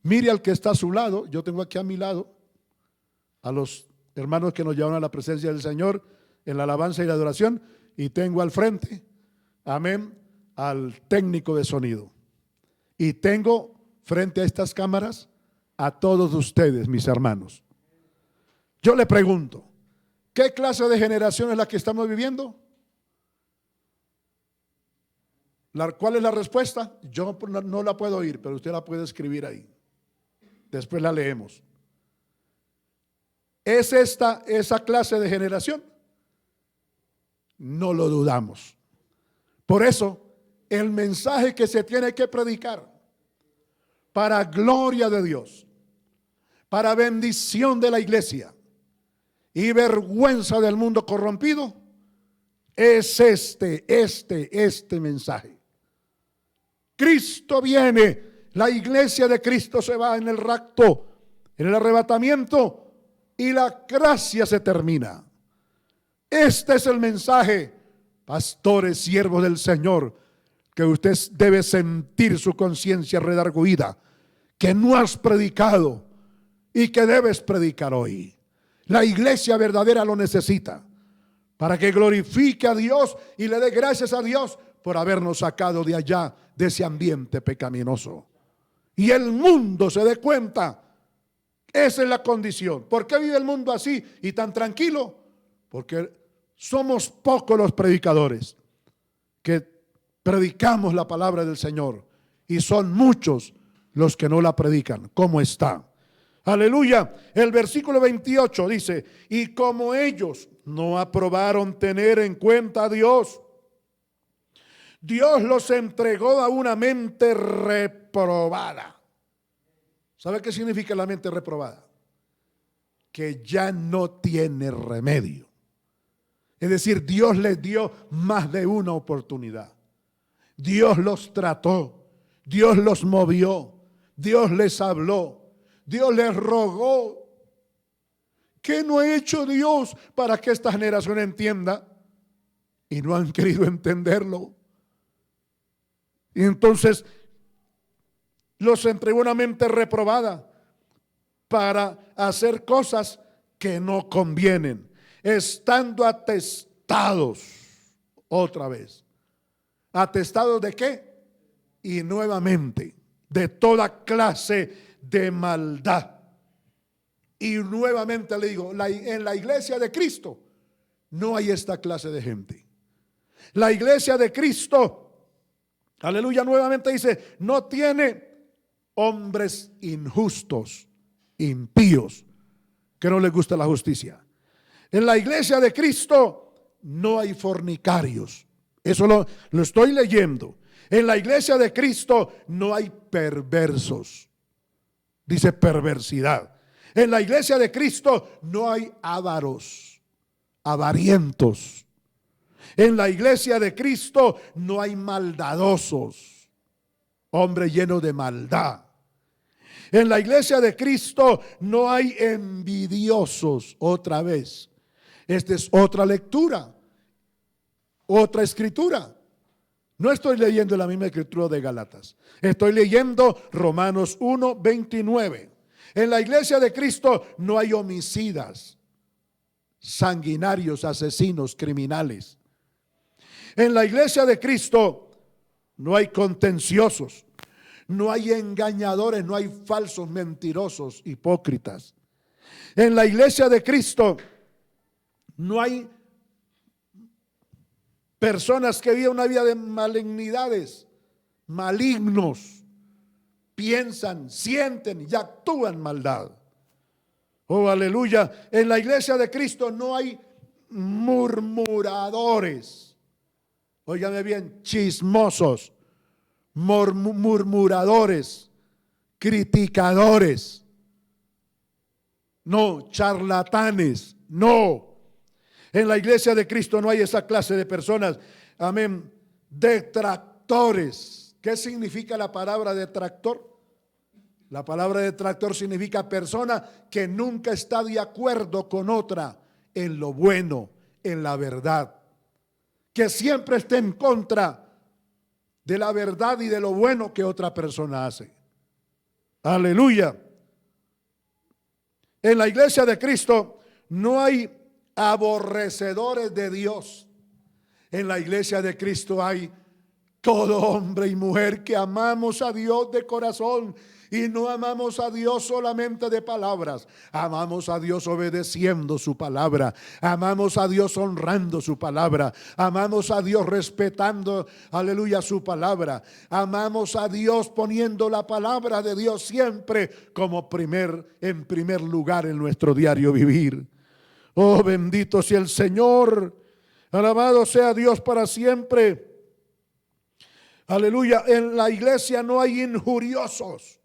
[SPEAKER 1] mire al que está a su lado. Yo tengo aquí a mi lado a los hermanos que nos llevan a la presencia del Señor en la alabanza y la adoración, y tengo al frente, amén, al técnico de sonido, y tengo frente a estas cámaras a todos ustedes, mis hermanos. Yo le pregunto, ¿qué clase de generación es la que estamos viviendo? ¿Cuál es la respuesta? Yo no la puedo oír, pero usted la puede escribir ahí. Después la leemos. ¿Es esta esa clase de generación? No lo dudamos. Por eso, el mensaje que se tiene que predicar para gloria de Dios, para bendición de la iglesia y vergüenza del mundo corrompido, es este mensaje. Cristo viene, la iglesia de Cristo se va en el rapto, en el arrebatamiento, y la gracia se termina. Este es el mensaje, pastores, siervos del Señor, que usted debe sentir su conciencia redarguida, que no has predicado y que debes predicar hoy. La iglesia verdadera lo necesita para que glorifique a Dios y le dé gracias a Dios por habernos sacado de allá, de ese ambiente pecaminoso. Y el mundo se dé cuenta. Esa es la condición. ¿Por qué vive el mundo así y tan tranquilo? Porque somos pocos los predicadores que predicamos la palabra del Señor, y son muchos los que no la predican. ¿Cómo está? Aleluya. El versículo 28 dice: y como ellos no aprobaron tener en cuenta a Dios, Dios los entregó a una mente reprobada. ¿Sabe qué significa la mente reprobada? Que ya no tiene remedio. Es decir, Dios les dio más de una oportunidad. Dios los trató, Dios los movió, Dios les habló, Dios les rogó. ¿Qué no ha hecho Dios para que esta generación entienda? Y no han querido entenderlo. Y entonces los entregó una mente reprobada para hacer cosas que no convienen, estando atestados, otra vez. ¿Atestados de qué? Y nuevamente, de toda clase de maldad. Y nuevamente le digo, en la iglesia de Cristo no hay esta clase de gente. La iglesia de Cristo, aleluya, nuevamente dice, no tiene hombres injustos, impíos, que no les gusta la justicia. En la iglesia de Cristo no hay fornicarios. Eso lo estoy leyendo. En la iglesia de Cristo no hay perversos. Dice perversidad. En la iglesia de Cristo no hay ávaros, avarientos. En la iglesia de Cristo no hay maldadosos, hombre lleno de maldad. En la iglesia de Cristo no hay envidiosos. Otra vez, esta es otra lectura, otra escritura. No estoy leyendo la misma escritura de Gálatas, estoy leyendo Romanos 1:29. En la iglesia de Cristo no hay homicidas, sanguinarios, asesinos, criminales. En la iglesia de Cristo no hay contenciosos, no hay engañadores, no hay falsos, mentirosos, hipócritas. En la iglesia de Cristo no hay personas que viven una vida de malignidades, malignos. Piensan, sienten y actúan maldad. Oh, aleluya. En la iglesia de Cristo no hay murmuradores. Óigame bien, chismosos, murmuradores, criticadores. No, charlatanes. No. En la iglesia de Cristo no hay esa clase de personas. Amén. Detractores. ¿Qué significa la palabra detractor? La palabra detractor significa persona que nunca está de acuerdo con otra en lo bueno, en la verdad, que siempre está en contra de la verdad y de lo bueno que otra persona hace. Aleluya. En la iglesia de Cristo no hay aborrecedores de Dios. En la iglesia de Cristo hay todo hombre y mujer que amamos a Dios de corazón. Y no amamos a Dios solamente de palabras, amamos a Dios obedeciendo su palabra, amamos a Dios honrando su palabra, amamos a Dios respetando, aleluya, su palabra, amamos a Dios poniendo la palabra de Dios siempre como en primer lugar en nuestro diario vivir. Oh, bendito sea el Señor, alabado sea Dios para siempre. Aleluya, en la iglesia no hay injuriosos.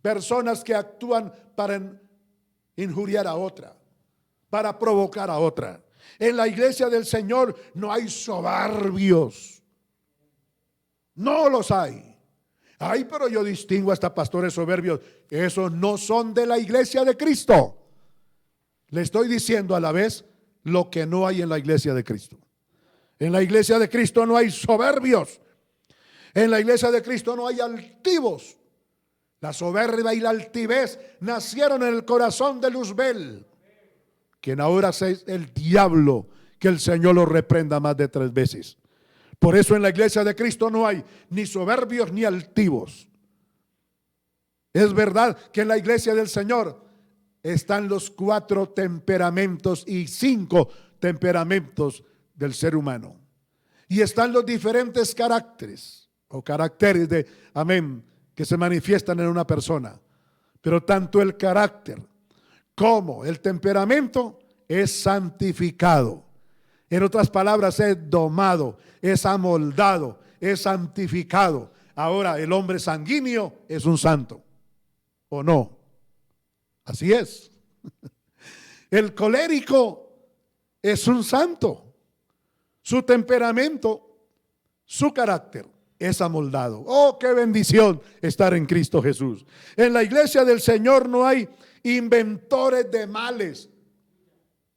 [SPEAKER 1] Personas que actúan para injuriar a otra, para provocar a otra. En la iglesia del Señor no hay soberbios. No los hay. Ay, pero yo distingo hasta pastores soberbios. Esos no son de la iglesia de Cristo. Le estoy diciendo a la vez lo que no hay en la iglesia de Cristo. En la iglesia de Cristo no hay soberbios. En la iglesia de Cristo no hay altivos. La soberbia y la altivez nacieron en el corazón de Luzbel, quien ahora es el diablo, que el Señor lo reprenda más de 3 veces. Por eso en la iglesia de Cristo no hay ni soberbios ni altivos. Es verdad que en la iglesia del Señor están los 4 temperamentos y 5 temperamentos del ser humano. Y están los diferentes caracteres o caracteres de, amén, que se manifiestan en una persona. Pero tanto el carácter como el temperamento es santificado. En otras palabras, es domado, es amoldado, es santificado. Ahora, el hombre sanguíneo es un santo, ¿o no? Así es. El colérico es un santo. Su temperamento, su carácter es amoldado. Oh, qué bendición estar en Cristo Jesús. En la iglesia del Señor no hay inventores de males.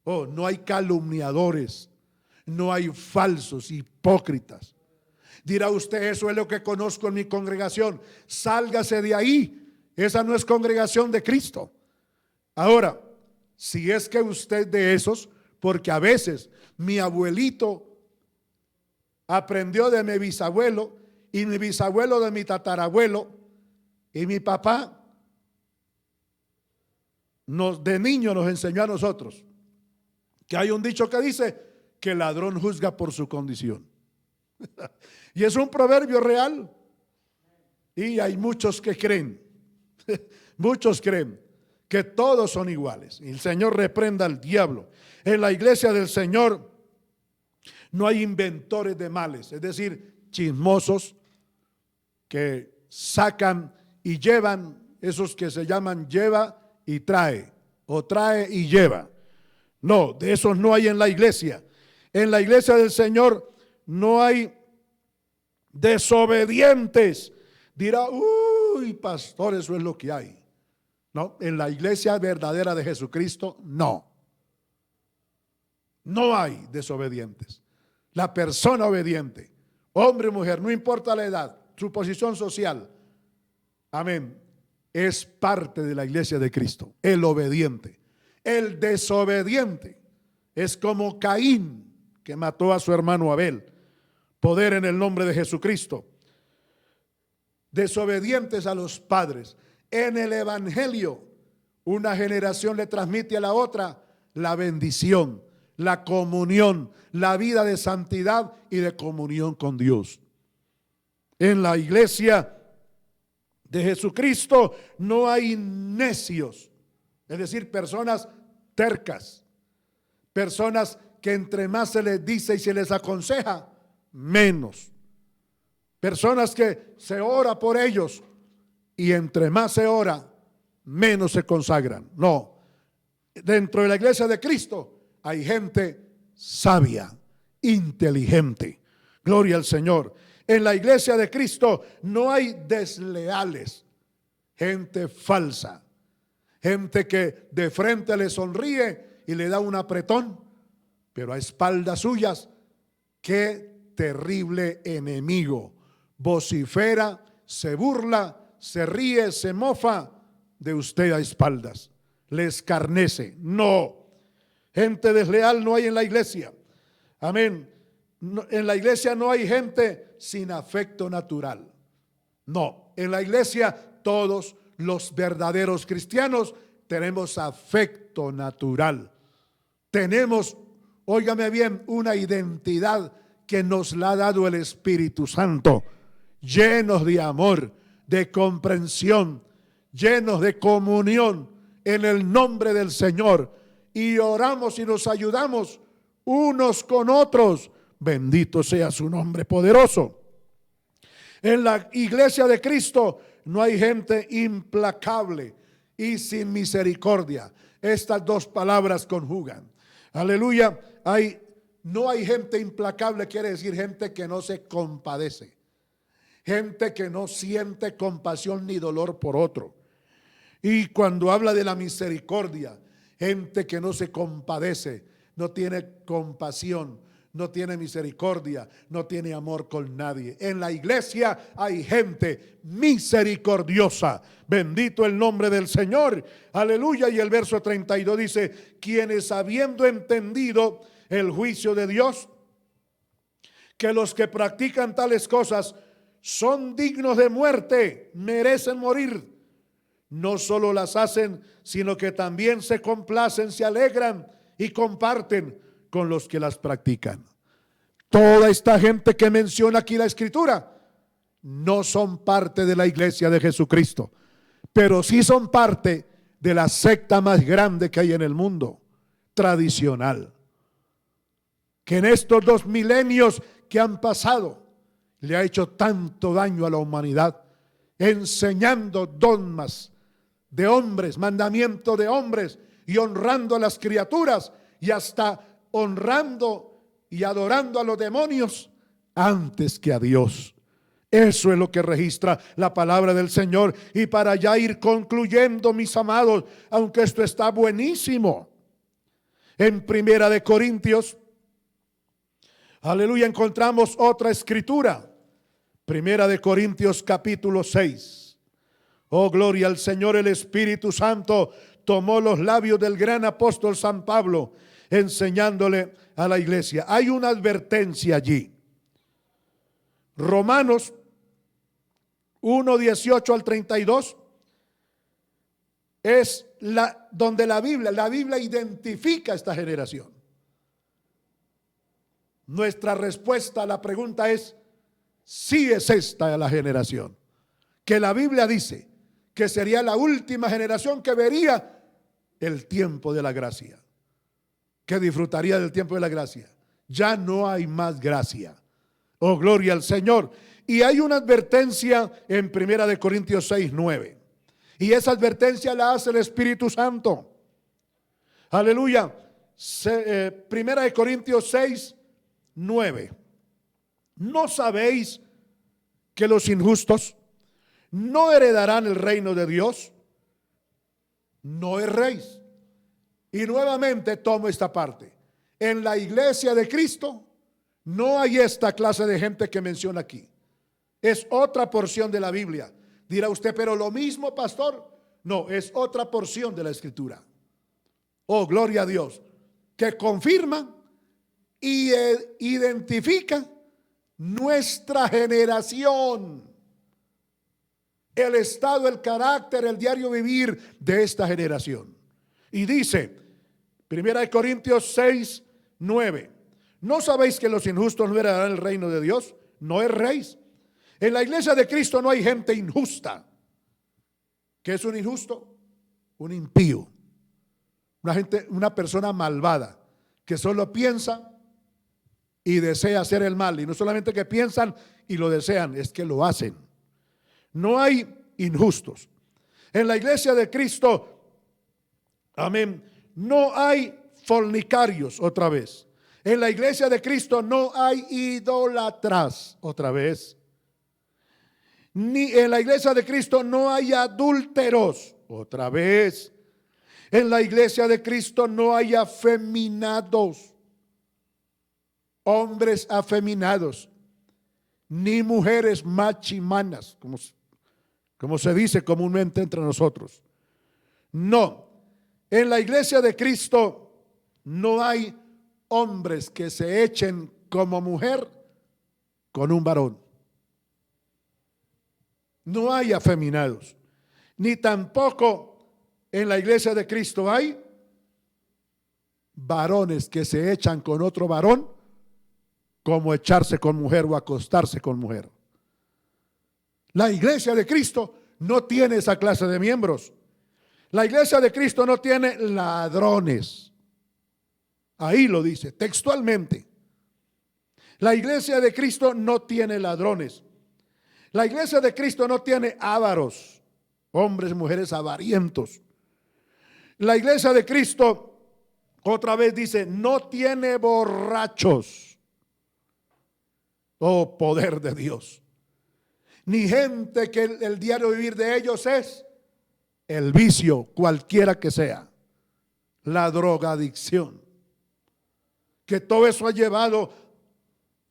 [SPEAKER 1] Oh, no hay calumniadores. No hay falsos, hipócritas. Dirá usted, eso es lo que conozco en mi congregación. Sálgase de ahí. Esa no es congregación de Cristo. Ahora, si es que usted de esos, porque a veces mi abuelito aprendió de mi bisabuelo, y mi bisabuelo de mi tatarabuelo, y mi papá de niño nos enseñó a nosotros que hay un dicho que dice que el ladrón juzga por su condición. Y es un proverbio real. Y hay muchos que creen, muchos creen que todos son iguales. Y el Señor reprenda al diablo. En la iglesia del Señor no hay inventores de males, es decir, chismosos que sacan y llevan, esos que se llaman lleva y trae, o trae y lleva. No, de esos no hay en la iglesia. En la iglesia del Señor no hay desobedientes. Dirá, uy, pastor, eso es lo que hay. No, en la iglesia verdadera de Jesucristo, no. No hay desobedientes. La persona obediente, hombre o mujer, no importa la edad, su posición social, amén, es parte de la iglesia de Cristo. El obediente. El desobediente es como Caín, que mató a su hermano Abel. Poder en el nombre de Jesucristo. Desobedientes a los padres. En el evangelio, una generación le transmite a la otra la bendición, la comunión, la vida de santidad y de comunión con Dios. En la iglesia de Jesucristo no hay necios, es decir, personas tercas, personas que entre más se les dice y se les aconseja, menos. Personas que se ora por ellos y entre más se ora, menos se consagran. No, dentro de la iglesia de Cristo hay gente sabia, inteligente. Gloria al Señor. En la iglesia de Cristo no hay desleales. gente falsa, gente que de frente le sonríe y le da un apretón, pero a espaldas suyas, qué terrible enemigo. Vocifera, se burla, se ríe, se mofa de usted a espaldas, le escarnece. No, gente desleal no hay en la iglesia. Amén. No, en la iglesia no hay gente sin afecto natural. No, en la iglesia todos los verdaderos cristianos tenemos afecto natural. Tenemos, óigame bien, una identidad que nos la ha dado el Espíritu Santo, llenos de amor, de comprensión, llenos de comunión en el nombre del Señor, y oramos y nos ayudamos unos con otros. Bendito sea su nombre poderoso. En la iglesia de Cristo no hay gente implacable y sin misericordia. Estas dos palabras conjugan. Aleluya. No hay gente implacable, quiere decir gente que no se compadece, gente que no siente compasión ni dolor por otro. Y cuando habla de la misericordia, gente que no se compadece, no tiene compasión, no tiene misericordia, no tiene amor con nadie. En la iglesia hay gente misericordiosa. Bendito el nombre del Señor. Aleluya. Y el verso 32 dice: quienes habiendo entendido el juicio de Dios, que los que practican tales cosas son dignos de muerte, merecen morir, no solo las hacen, sino que también se complacen, se alegran y comparten con los que las practican. Toda esta gente que menciona aquí la Escritura no son parte de la iglesia de Jesucristo, pero sí son parte de la secta más grande que hay en el mundo, tradicional, que en estos 2 milenios que han pasado le ha hecho tanto daño a la humanidad, enseñando dogmas de hombres, mandamiento de hombres, y honrando a las criaturas, y hasta honrando y adorando a los demonios antes que a Dios. Eso es lo que registra la palabra del Señor. Y para ya ir concluyendo, mis amados, aunque esto está buenísimo, en Primera de Corintios, aleluya, encontramos otra escritura. Primera de Corintios capítulo 6. Oh, gloria al Señor. El Espíritu Santo tomó los labios del gran apóstol San Pablo, enseñándole a la iglesia. Hay una advertencia allí. Romanos 1, 18 al 32 es donde la Biblia identifica esta generación. Nuestra respuesta a la pregunta es: sí, es esta la generación que la Biblia dice que sería la última generación que vería el tiempo de la gracia, que disfrutaría del tiempo de la gracia. Ya no hay más gracia. Oh, gloria al Señor. Y hay una advertencia en Primera de Corintios 6, 9. Y esa advertencia la hace el Espíritu Santo. Aleluya. Primera de Corintios 6, 9. ¿No sabéis que los injustos no heredarán el reino de Dios? No erréis. Y nuevamente tomo esta parte. En la iglesia de Cristo no hay esta clase de gente que menciona aquí. Es otra porción de la Biblia. Dirá usted, pero lo mismo, pastor. No, es otra porción de la Escritura. Oh, gloria a Dios, que confirma y identifica nuestra generación, el estado, el carácter, el diario vivir de esta generación. Y dice, Primera de Corintios 6, 9: ¿no sabéis que los injustos no heredarán el reino de Dios? No erréis. En la iglesia de Cristo no hay gente injusta. ¿Qué es un injusto? Un impío, una persona malvada que solo piensa y desea hacer el mal. Y no solamente que piensan y lo desean, es que lo hacen. No hay injustos. En la iglesia de Cristo, amén, no hay fornicarios, otra vez. En la iglesia de Cristo no hay idólatras, otra vez. Ni en la iglesia de Cristo no hay adúlteros. Otra vez. En la iglesia de Cristo no hay afeminados, hombres afeminados, ni mujeres machimanas, como se dice comúnmente entre nosotros. No, en la iglesia de Cristo no hay hombres que se echen como mujer con un varón. No hay afeminados, ni tampoco en la iglesia de Cristo hay varones que se echan con otro varón, como echarse con mujer o acostarse con mujer. La iglesia de Cristo no tiene esa clase de miembros. La iglesia de Cristo no tiene ladrones. Ahí lo dice textualmente. La iglesia de Cristo no tiene ladrones. La iglesia de Cristo no tiene ávaros, hombres y mujeres avarientos. La iglesia de Cristo, otra vez dice, no tiene borrachos. Oh, poder de Dios. Ni gente que el diario vivir de ellos es el vicio, cualquiera que sea. La drogadicción. Que todo eso ha llevado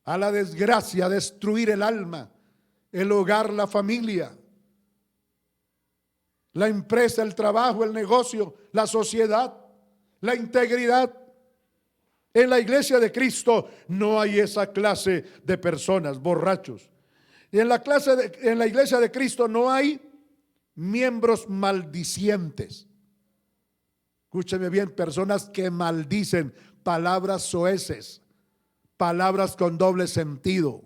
[SPEAKER 1] a la desgracia, a destruir el alma, el hogar, la familia, la empresa, el trabajo, el negocio, la sociedad, la integridad. En la iglesia de Cristo no hay esa clase de personas, borrachos. Y en la iglesia de Cristo no hay miembros maldicientes. Escúcheme bien, personas que maldicen, palabras soeces, palabras con doble sentido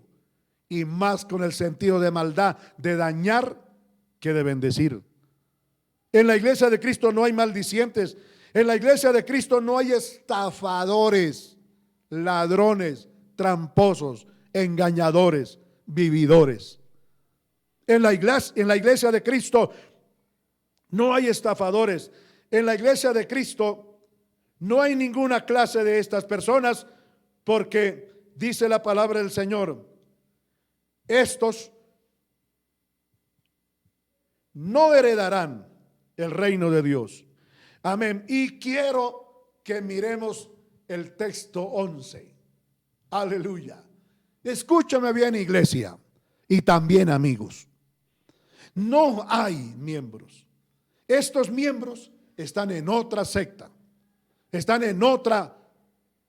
[SPEAKER 1] y más con el sentido de maldad, de dañar que de bendecir. En la iglesia de Cristo no hay maldicientes. En la iglesia de Cristo no hay estafadores, ladrones, tramposos, engañadores, vividores. En la iglesia de Cristo no hay estafadores. En la iglesia de Cristo no hay ninguna clase de estas personas, porque dice la palabra del Señor, estos no heredarán el reino de Dios. Amén. Y quiero que miremos el texto 11. Aleluya. Escúchame bien, iglesia, y también amigos. No hay miembros. Estos miembros están en otra secta, están en otra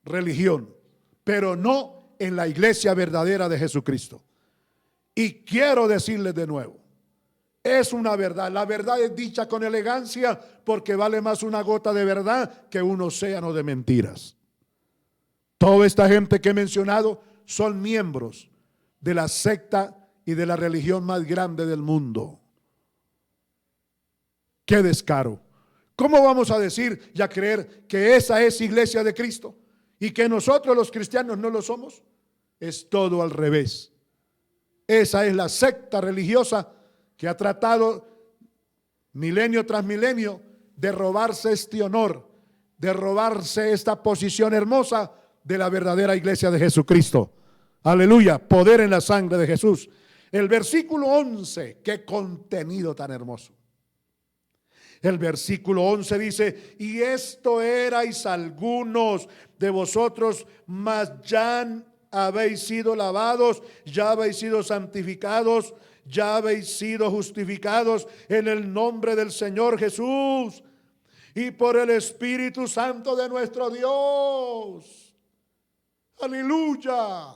[SPEAKER 1] religión, pero no en la iglesia verdadera de Jesucristo. Y quiero decirles de nuevo, es una verdad. La verdad es dicha con elegancia, porque vale más una gota de verdad que un océano de mentiras. Toda esta gente que he mencionado son miembros de la secta y de la religión más grande del mundo. ¡Qué descaro! ¿Cómo vamos a decir y a creer que esa es iglesia de Cristo y que nosotros los cristianos no lo somos? Es todo al revés. Esa es la secta religiosa que ha tratado milenio tras milenio de robarse este honor, de robarse esta posición hermosa de la verdadera iglesia de Jesucristo. Aleluya, poder en la sangre de Jesús. El versículo 11, qué contenido tan hermoso. El versículo 11 dice, y esto erais algunos de vosotros, mas ya habéis sido lavados, ya habéis sido santificados, ya habéis sido justificados en el nombre del Señor Jesús y por el Espíritu Santo de nuestro Dios. Aleluya.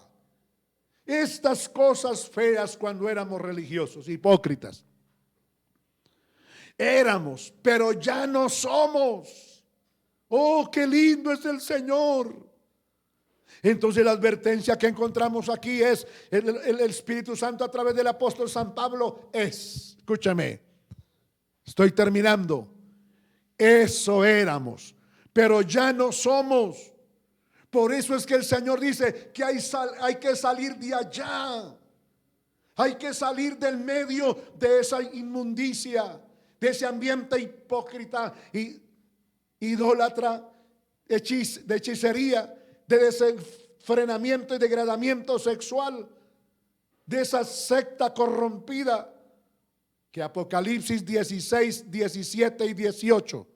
[SPEAKER 1] Estas cosas feas cuando éramos religiosos, hipócritas. Éramos, pero ya no somos. Oh, qué lindo es el Señor. Entonces la advertencia que encontramos aquí es el Espíritu Santo a través del apóstol San Pablo es, escúchame, estoy terminando, eso éramos, pero ya no somos. Por eso es que el Señor dice que hay que salir de allá, hay que salir del medio de esa inmundicia, de ese ambiente hipócrita y idólatra, de hechicería, de desenfrenamiento y degradamiento sexual, de esa secta corrompida, que Apocalipsis 16, 17 y 18.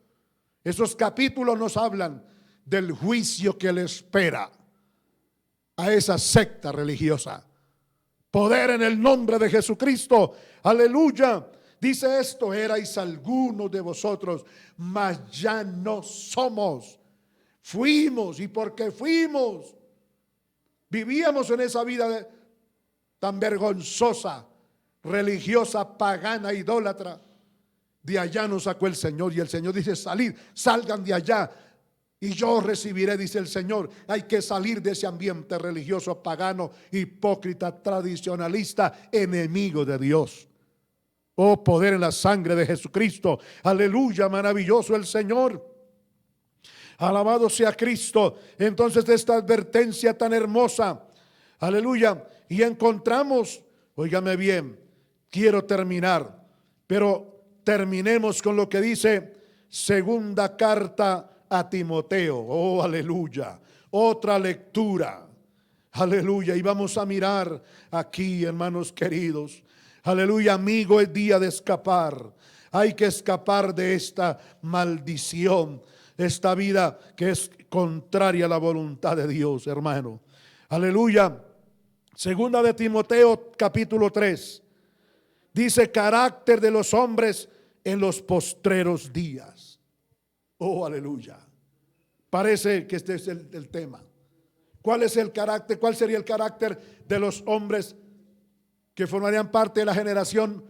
[SPEAKER 1] Esos capítulos nos hablan del juicio que le espera a esa secta religiosa. Poder en el nombre de Jesucristo. Aleluya. Dice esto: erais algunos de vosotros, mas ya no somos. Fuimos, y porque fuimos, vivíamos en esa vida tan vergonzosa, religiosa, pagana, idólatra. De allá nos sacó el Señor, y el Señor dice: salid, salgan de allá y yo os recibiré, dice el Señor. Hay que salir de ese ambiente religioso, pagano, hipócrita, tradicionalista, enemigo de Dios. Oh, poder en la sangre de Jesucristo. Aleluya, maravilloso el Señor. Alabado sea Cristo. Entonces, esta advertencia tan hermosa, aleluya, y encontramos, óigame bien, quiero terminar, pero terminemos con lo que dice segunda carta a Timoteo. Oh, aleluya, otra lectura, aleluya. Y vamos a mirar aquí, hermanos queridos, aleluya, amigo, es día de escapar. Hay que escapar de esta maldición, esta vida que es contraria a la voluntad de Dios, hermano. Aleluya. Segunda de Timoteo, capítulo 3. Dice: carácter de los hombres en los postreros días. Oh, aleluya. Parece que este es el tema. ¿Cuál es el carácter? ¿Cuál sería el carácter de los hombres que formarían parte de la generación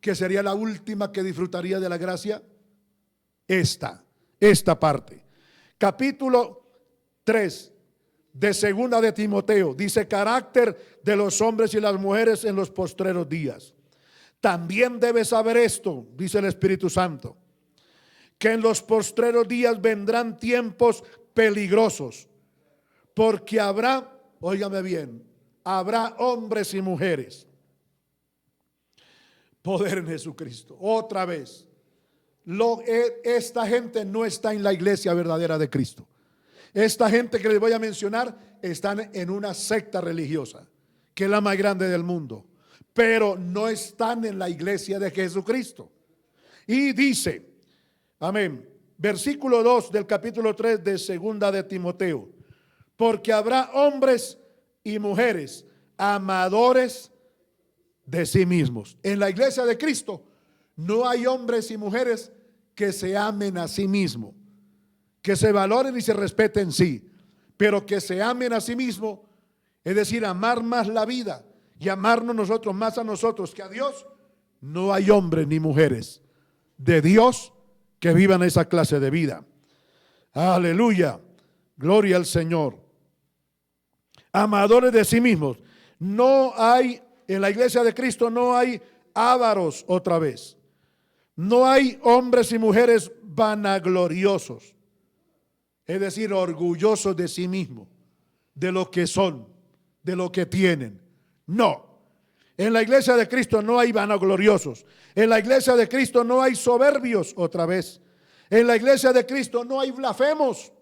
[SPEAKER 1] que sería la última que disfrutaría de la gracia? Esta parte. Capítulo 3 de segunda de Timoteo dice: carácter de los hombres y las mujeres en los postreros días. También debes saber esto, dice el Espíritu Santo, que en los postreros días vendrán tiempos peligrosos, porque habrá, óigame bien, habrá hombres y mujeres. Poder en Jesucristo. Otra vez, esta gente no está en la iglesia verdadera de Cristo. Esta gente que les voy a mencionar están en una secta religiosa, que es la más grande del mundo, pero no están en la iglesia de Jesucristo. Y dice, amén, versículo 2 del capítulo 3 de segunda de Timoteo: porque habrá hombres y mujeres amadores de sí mismos. En la iglesia de Cristo no hay hombres y mujeres que se amen a sí mismos, que se valoren y se respeten, sí, pero que se amen a sí mismos, es decir, amar más la vida y amarnos nosotros más a nosotros que a Dios. No hay hombres ni mujeres de Dios que vivan esa clase de vida. Aleluya, gloria al Señor. Amadores de sí mismos. No hay, en la iglesia de Cristo no hay ávaros, otra vez. No hay hombres y mujeres vanagloriosos, es decir, orgullosos de sí mismos, de lo que son, de lo que tienen. No. En la iglesia de Cristo no hay vanagloriosos. En la iglesia de Cristo no hay soberbios, otra vez. En la iglesia de Cristo no hay blasfemos.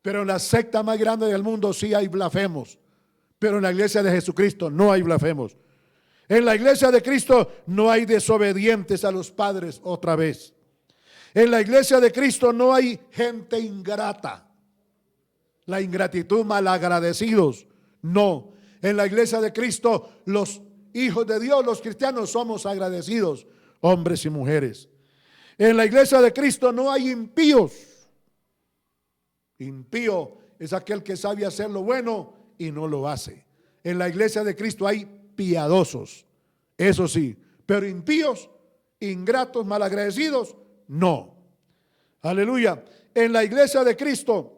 [SPEAKER 1] Pero en la secta más grande del mundo sí hay blasfemos. Pero en la iglesia de Jesucristo no hay blasfemos. En la iglesia de Cristo no hay desobedientes a los padres, otra vez. En la iglesia de Cristo no hay gente ingrata. La ingratitud, malagradecidos. No. En la iglesia de Cristo los hijos de Dios, los cristianos, somos agradecidos, hombres y mujeres. En la iglesia de Cristo no hay impíos. Impío es aquel que sabe hacer lo bueno y no lo hace. En la iglesia de Cristo hay piadosos, eso sí, pero impíos, ingratos, malagradecidos, no. Aleluya. En la iglesia de Cristo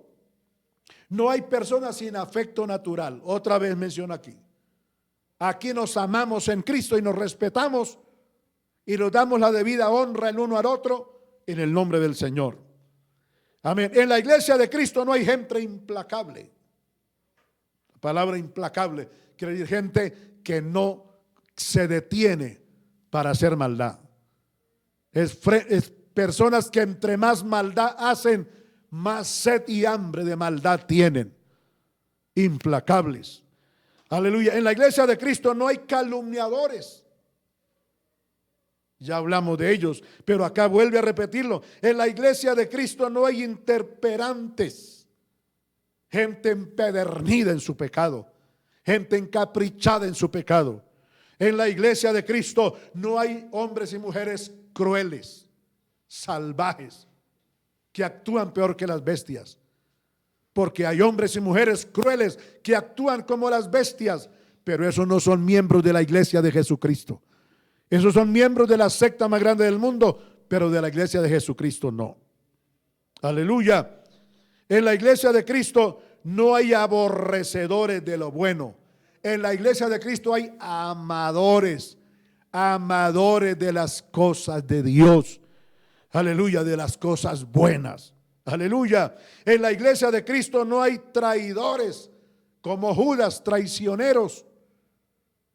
[SPEAKER 1] no hay personas sin afecto natural. Otra vez menciono aquí. Aquí nos amamos en Cristo y nos respetamos y nos damos la debida honra el uno al otro en el nombre del Señor. Amén. En la iglesia de Cristo no hay gente implacable. La palabra implacable quiere decir gente que no se detiene para hacer maldad. Es personas que entre más maldad hacen, más sed y hambre de maldad tienen. Implacables. Aleluya. En la iglesia de Cristo no hay calumniadores. Ya hablamos de ellos, pero acá vuelve a repetirlo. En la iglesia de Cristo no hay interperantes, gente empedernida en su pecado, gente encaprichada en su pecado. En la iglesia de Cristo no hay hombres y mujeres crueles, salvajes, que actúan peor que las bestias. Porque hay hombres y mujeres crueles que actúan como las bestias, pero esos no son miembros de la iglesia de Jesucristo. Esos son miembros de la secta más grande del mundo, pero de la iglesia de Jesucristo no. Aleluya. En la iglesia de Cristo no hay aborrecedores de lo bueno. En la iglesia de Cristo hay amadores, amadores de las cosas de Dios. Aleluya, de las cosas buenas. Aleluya. En la iglesia de Cristo no hay traidores como Judas, traicioneros.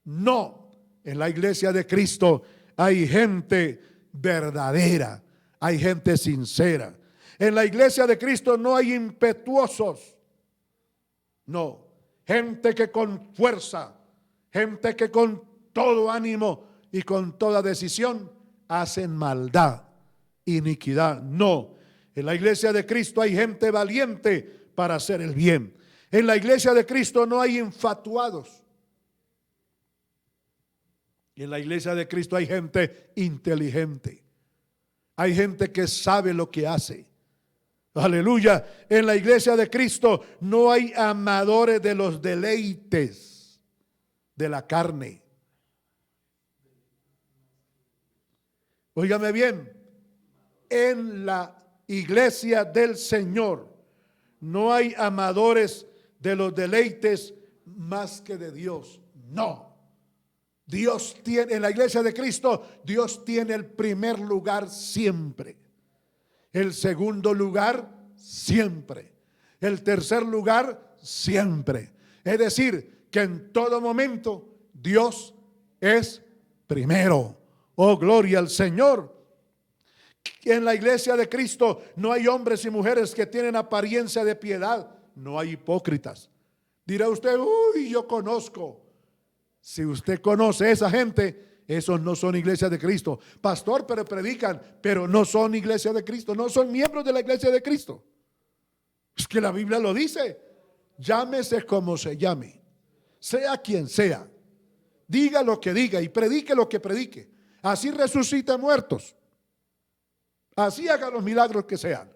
[SPEAKER 1] No. En la iglesia de Cristo hay gente verdadera, hay gente sincera. En la iglesia de Cristo no hay impetuosos. No. Gente que con fuerza, gente que con todo ánimo y con toda decisión hacen maldad, iniquidad. No. En la iglesia de Cristo hay gente valiente para hacer el bien. En la iglesia de Cristo no hay infatuados. En la iglesia de Cristo hay gente inteligente. Hay gente que sabe lo que hace. Aleluya. En la iglesia de Cristo no hay amadores de los deleites de la carne. Óigame bien. En la iglesia del Señor no hay amadores de los deleites más que de Dios. No. Dios tiene, en la iglesia de Cristo, Dios tiene el primer lugar siempre. El segundo lugar siempre. El tercer lugar siempre. Es decir, que en todo momento Dios es primero. Oh, gloria al Señor. En la iglesia de Cristo no hay hombres y mujeres que tienen apariencia de piedad. No hay hipócritas. Dirá usted, uy, yo conozco. Si usted conoce a esa gente, esos no son iglesias de Cristo. Pastor, pero predican, pero no son iglesias de Cristo. No son miembros de la iglesia de Cristo. Es que la Biblia lo dice. Llámese como se llame, sea quien sea, diga lo que diga y predique lo que predique. Así resucite muertos. Así haga los milagros que sean.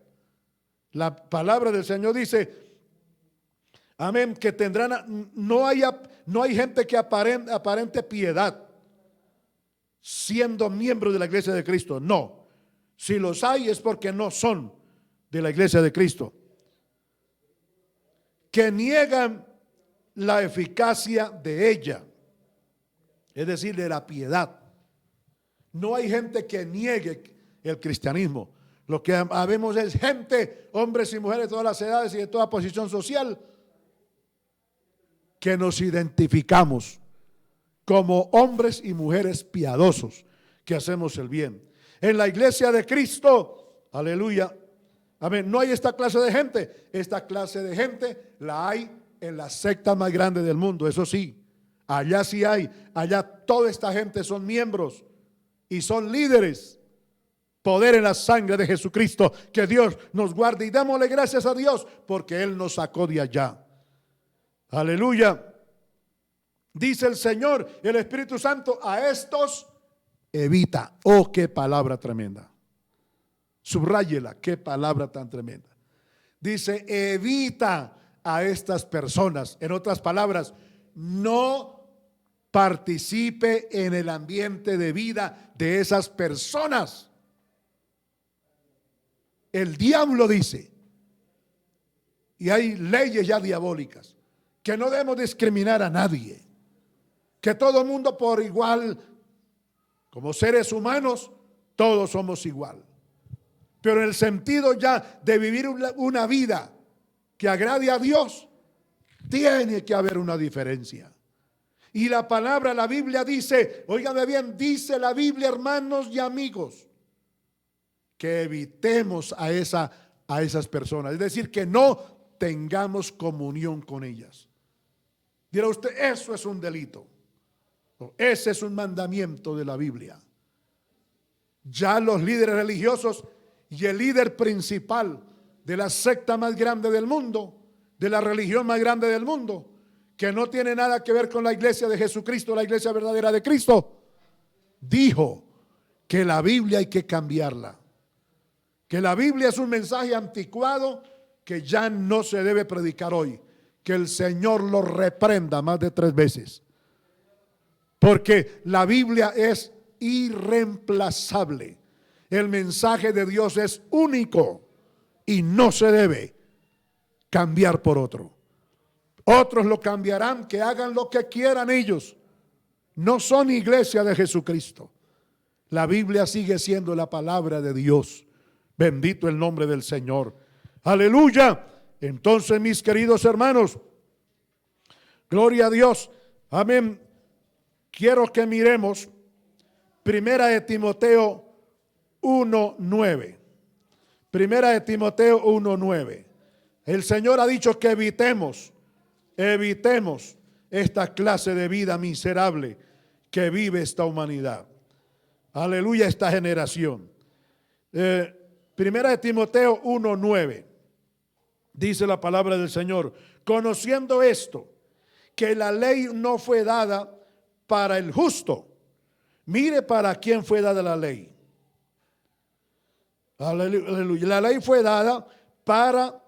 [SPEAKER 1] La palabra del Señor dice, amén, que tendrán, no hay gente que aparente piedad siendo miembro de la iglesia de Cristo. No. Si los hay es porque no son de la iglesia de Cristo. Que niegan la eficacia de ella, es decir, de la piedad. No hay gente que niegue el cristianismo. Lo que habemos es gente, hombres y mujeres de todas las edades y de toda posición social, que nos identificamos como hombres y mujeres piadosos, que hacemos el bien. En la iglesia de Cristo, aleluya, amén, no hay esta clase de gente. Esta clase de gente la hay en la secta más grande del mundo, eso sí. Allá sí hay, allá toda esta gente son miembros y son líderes. Poder en la sangre de Jesucristo, que Dios nos guarde y démosle gracias a Dios porque Él nos sacó de allá. Aleluya. Dice el Señor, el Espíritu Santo, a estos evita. Oh, qué palabra tremenda. Subráyela, qué palabra tan tremenda. Dice, evita a estas personas. En otras palabras, no participe en el ambiente de vida de esas personas. El diablo dice, y hay leyes ya diabólicas, que no debemos discriminar a nadie, que todo mundo por igual, como seres humanos, todos somos igual. Pero en el sentido ya de vivir una vida que agrade a Dios, tiene que haber una diferencia. Y la palabra, la Biblia dice, óigame bien, dice la Biblia, hermanos y amigos, que evitemos a esas personas. Es decir, que no tengamos comunión con ellas. Dirá usted, eso es un delito. Ese es un mandamiento de la Biblia. Ya los líderes religiosos y el líder principal de la secta más grande del mundo, de la religión más grande del mundo, que no tiene nada que ver con la iglesia de Jesucristo, la iglesia verdadera de Cristo, dijo que la Biblia hay que cambiarla, que la Biblia es un mensaje anticuado que ya no se debe predicar hoy, que el Señor lo reprenda más de 3 veces, porque la Biblia es irreemplazable. El mensaje de Dios es único y no se debe cambiar por otro. Otros lo cambiarán, que hagan lo que quieran ellos. No son iglesia de Jesucristo. La Biblia sigue siendo la palabra de Dios. Bendito el nombre del Señor. Aleluya. Entonces, mis queridos hermanos, gloria a Dios. Amén. Quiero que miremos Primera de Timoteo 1:9. Primera de Timoteo 1:9. El Señor ha dicho que evitemos esta clase de vida miserable que vive esta humanidad. Aleluya, esta generación. Primera de Timoteo 1:9. Dice la palabra del Señor: conociendo esto, que la ley no fue dada para el justo. Mire para quién fue dada la ley. Aleluya. La ley fue dada para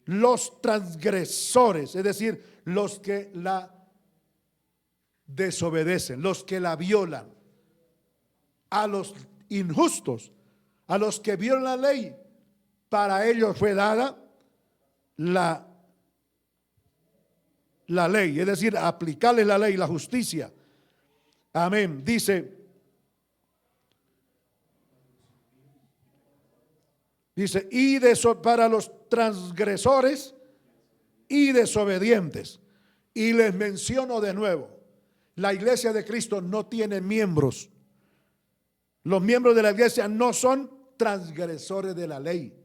[SPEAKER 1] los transgresores, es decir, los que la desobedecen, los que la violan. A los injustos, a los que violan la ley, para ellos fue dada la ley, es decir, aplicarles la ley, la justicia. Amén. Dice, para los transgresores y desobedientes. Y les menciono de nuevo, la iglesia de Cristo no tiene miembros. Los miembros de la iglesia no son transgresores de la ley.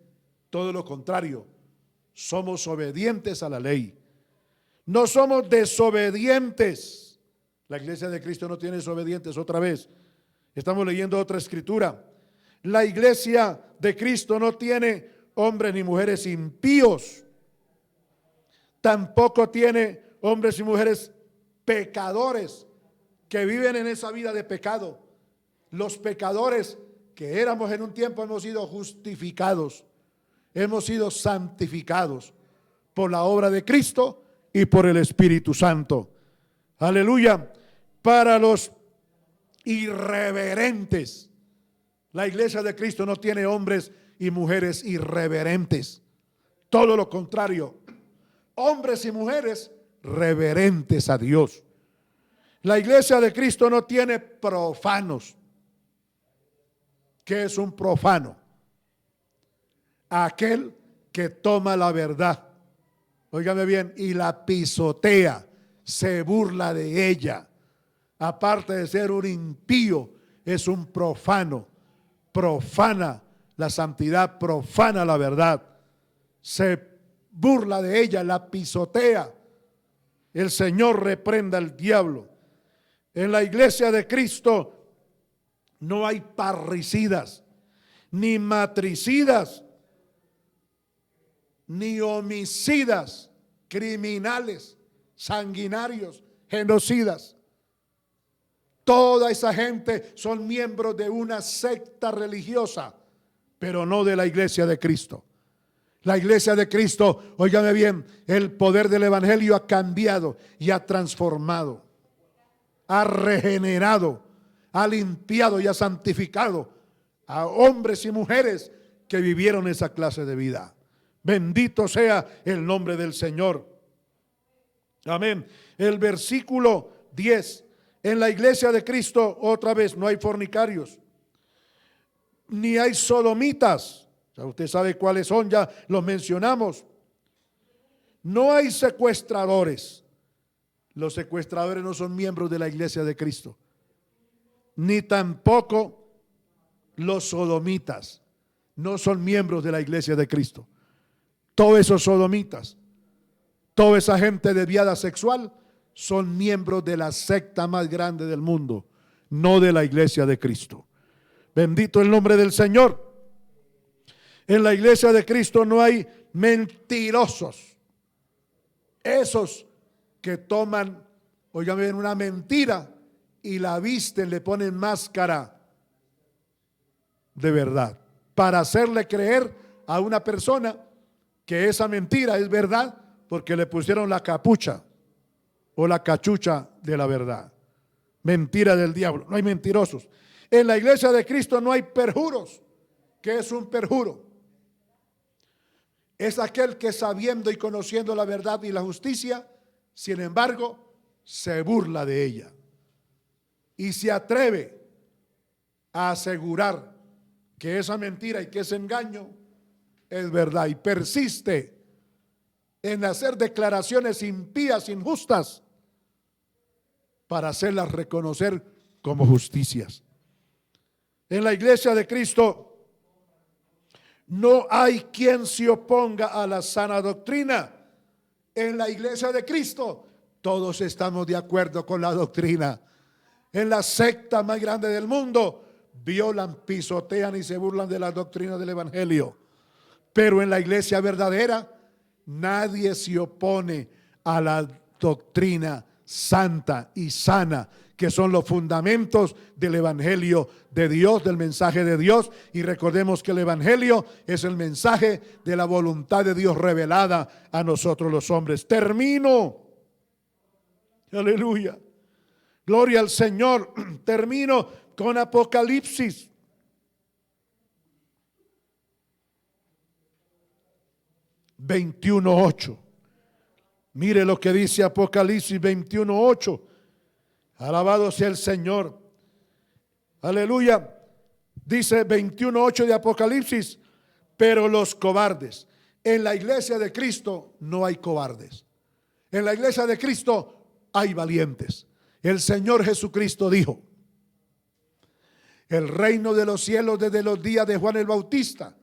[SPEAKER 1] Todo lo contrario, somos obedientes a la ley. No somos desobedientes. La iglesia de Cristo no tiene desobedientes. Otra vez, estamos leyendo otra escritura. La iglesia de Cristo no tiene hombres ni mujeres impíos. Tampoco tiene hombres y mujeres pecadores que viven en esa vida de pecado. Los pecadores que éramos en un tiempo hemos sido justificados, hemos sido santificados por la obra de Cristo y por el Espíritu Santo. Aleluya. Para los irreverentes, la iglesia de Cristo no tiene hombres y mujeres irreverentes. Todo lo contrario, hombres y mujeres reverentes a Dios. La iglesia de Cristo no tiene profanos. ¿Qué es un profano? Aquel que toma la verdad, óigame bien, y la pisotea, se burla de ella. Aparte de ser un impío, es un profano. Profana la santidad, profana la verdad. Se burla de ella, la pisotea. El Señor reprenda al diablo. En la iglesia de Cristo no hay parricidas, ni matricidas, ni homicidas, criminales, sanguinarios, genocidas. Toda esa gente son miembros de una secta religiosa, pero no de la iglesia de Cristo. La iglesia de Cristo, óigame bien, el poder del evangelio ha cambiado y ha transformado, ha regenerado, ha limpiado y ha santificado a hombres y mujeres que vivieron esa clase de vida. Bendito sea el nombre del Señor. Amén. El versículo 10. En la iglesia de Cristo, otra vez, no hay fornicarios, ni hay sodomitas. O sea, usted sabe cuáles son, ya los mencionamos. No hay secuestradores. Los secuestradores no son miembros de la iglesia de Cristo. Ni tampoco los sodomitas. No son miembros de la iglesia de Cristo. Todos esos sodomitas, toda esa gente desviada sexual, son miembros de la secta más grande del mundo, no de la iglesia de Cristo. Bendito el nombre del Señor. En la iglesia de Cristo no hay mentirosos. Esos que toman, óigame, una mentira y la visten, le ponen máscara de verdad para hacerle creer a una persona que esa mentira es verdad porque le pusieron la capucha o la cachucha de la verdad. Mentira del diablo. No hay mentirosos. En la iglesia de Cristo no hay perjuros. ¿Qué es un perjuro? Es aquel que sabiendo y conociendo la verdad y la justicia, sin embargo, se burla de ella y se atreve a asegurar que esa mentira y que ese engaño es verdad y persiste en hacer declaraciones impías, injustas, para hacerlas reconocer como justicias. En la iglesia de Cristo no hay quien se oponga a la sana doctrina. En la iglesia de Cristo todos estamos de acuerdo con la doctrina. En la secta más grande del mundo violan, pisotean y se burlan de la doctrina del evangelio. Pero en la iglesia verdadera nadie se opone a la doctrina santa y sana, que son los fundamentos del evangelio de Dios, del mensaje de Dios. Y recordemos que el evangelio es el mensaje de la voluntad de Dios revelada a nosotros los hombres. Termino. Aleluya. Gloria al Señor. Termino con Apocalipsis. (21:8). Mire lo que dice Apocalipsis 21:8. Alabado sea el Señor. Aleluya. Dice 21:8 de Apocalipsis: pero los cobardes. En la iglesia de Cristo no hay cobardes. En la iglesia de Cristo hay valientes. El Señor Jesucristo dijo: el reino de los cielos desde los días de Juan el Bautista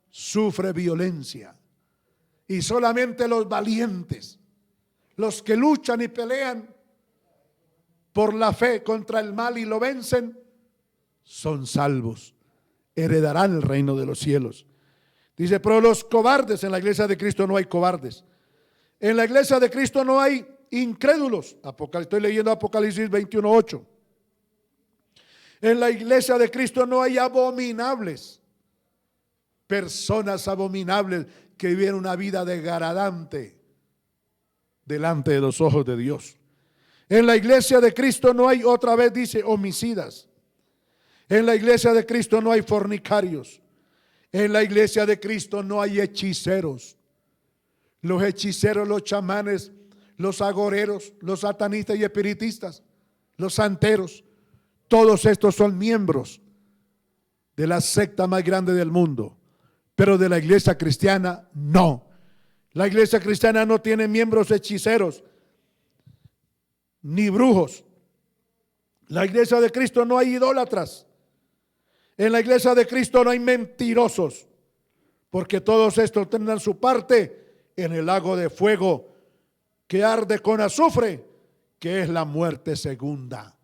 [SPEAKER 1] sufre violencia. Y solamente los valientes, los que luchan y pelean por la fe contra el mal y lo vencen, son salvos, heredarán el reino de los cielos. Dice, pero los cobardes, en la iglesia de Cristo no hay cobardes. En la iglesia de Cristo no hay incrédulos. Estoy leyendo Apocalipsis 21:8. En la iglesia de Cristo no hay abominables, personas abominables que viven una vida degradante delante de los ojos de Dios. En la iglesia de Cristo no hay, otra vez dice, homicidas. En la iglesia de Cristo no hay fornicarios. En la iglesia de Cristo no hay hechiceros. Los hechiceros, los chamanes, los agoreros, los satanistas y espiritistas, los santeros, todos estos son miembros de la secta más grande del mundo. Pero de la iglesia cristiana no. La iglesia cristiana no tiene miembros hechiceros ni brujos. La iglesia de Cristo no hay idólatras. En la iglesia de Cristo no hay mentirosos, porque todos estos tendrán su parte en el lago de fuego que arde con azufre, que es la muerte segunda.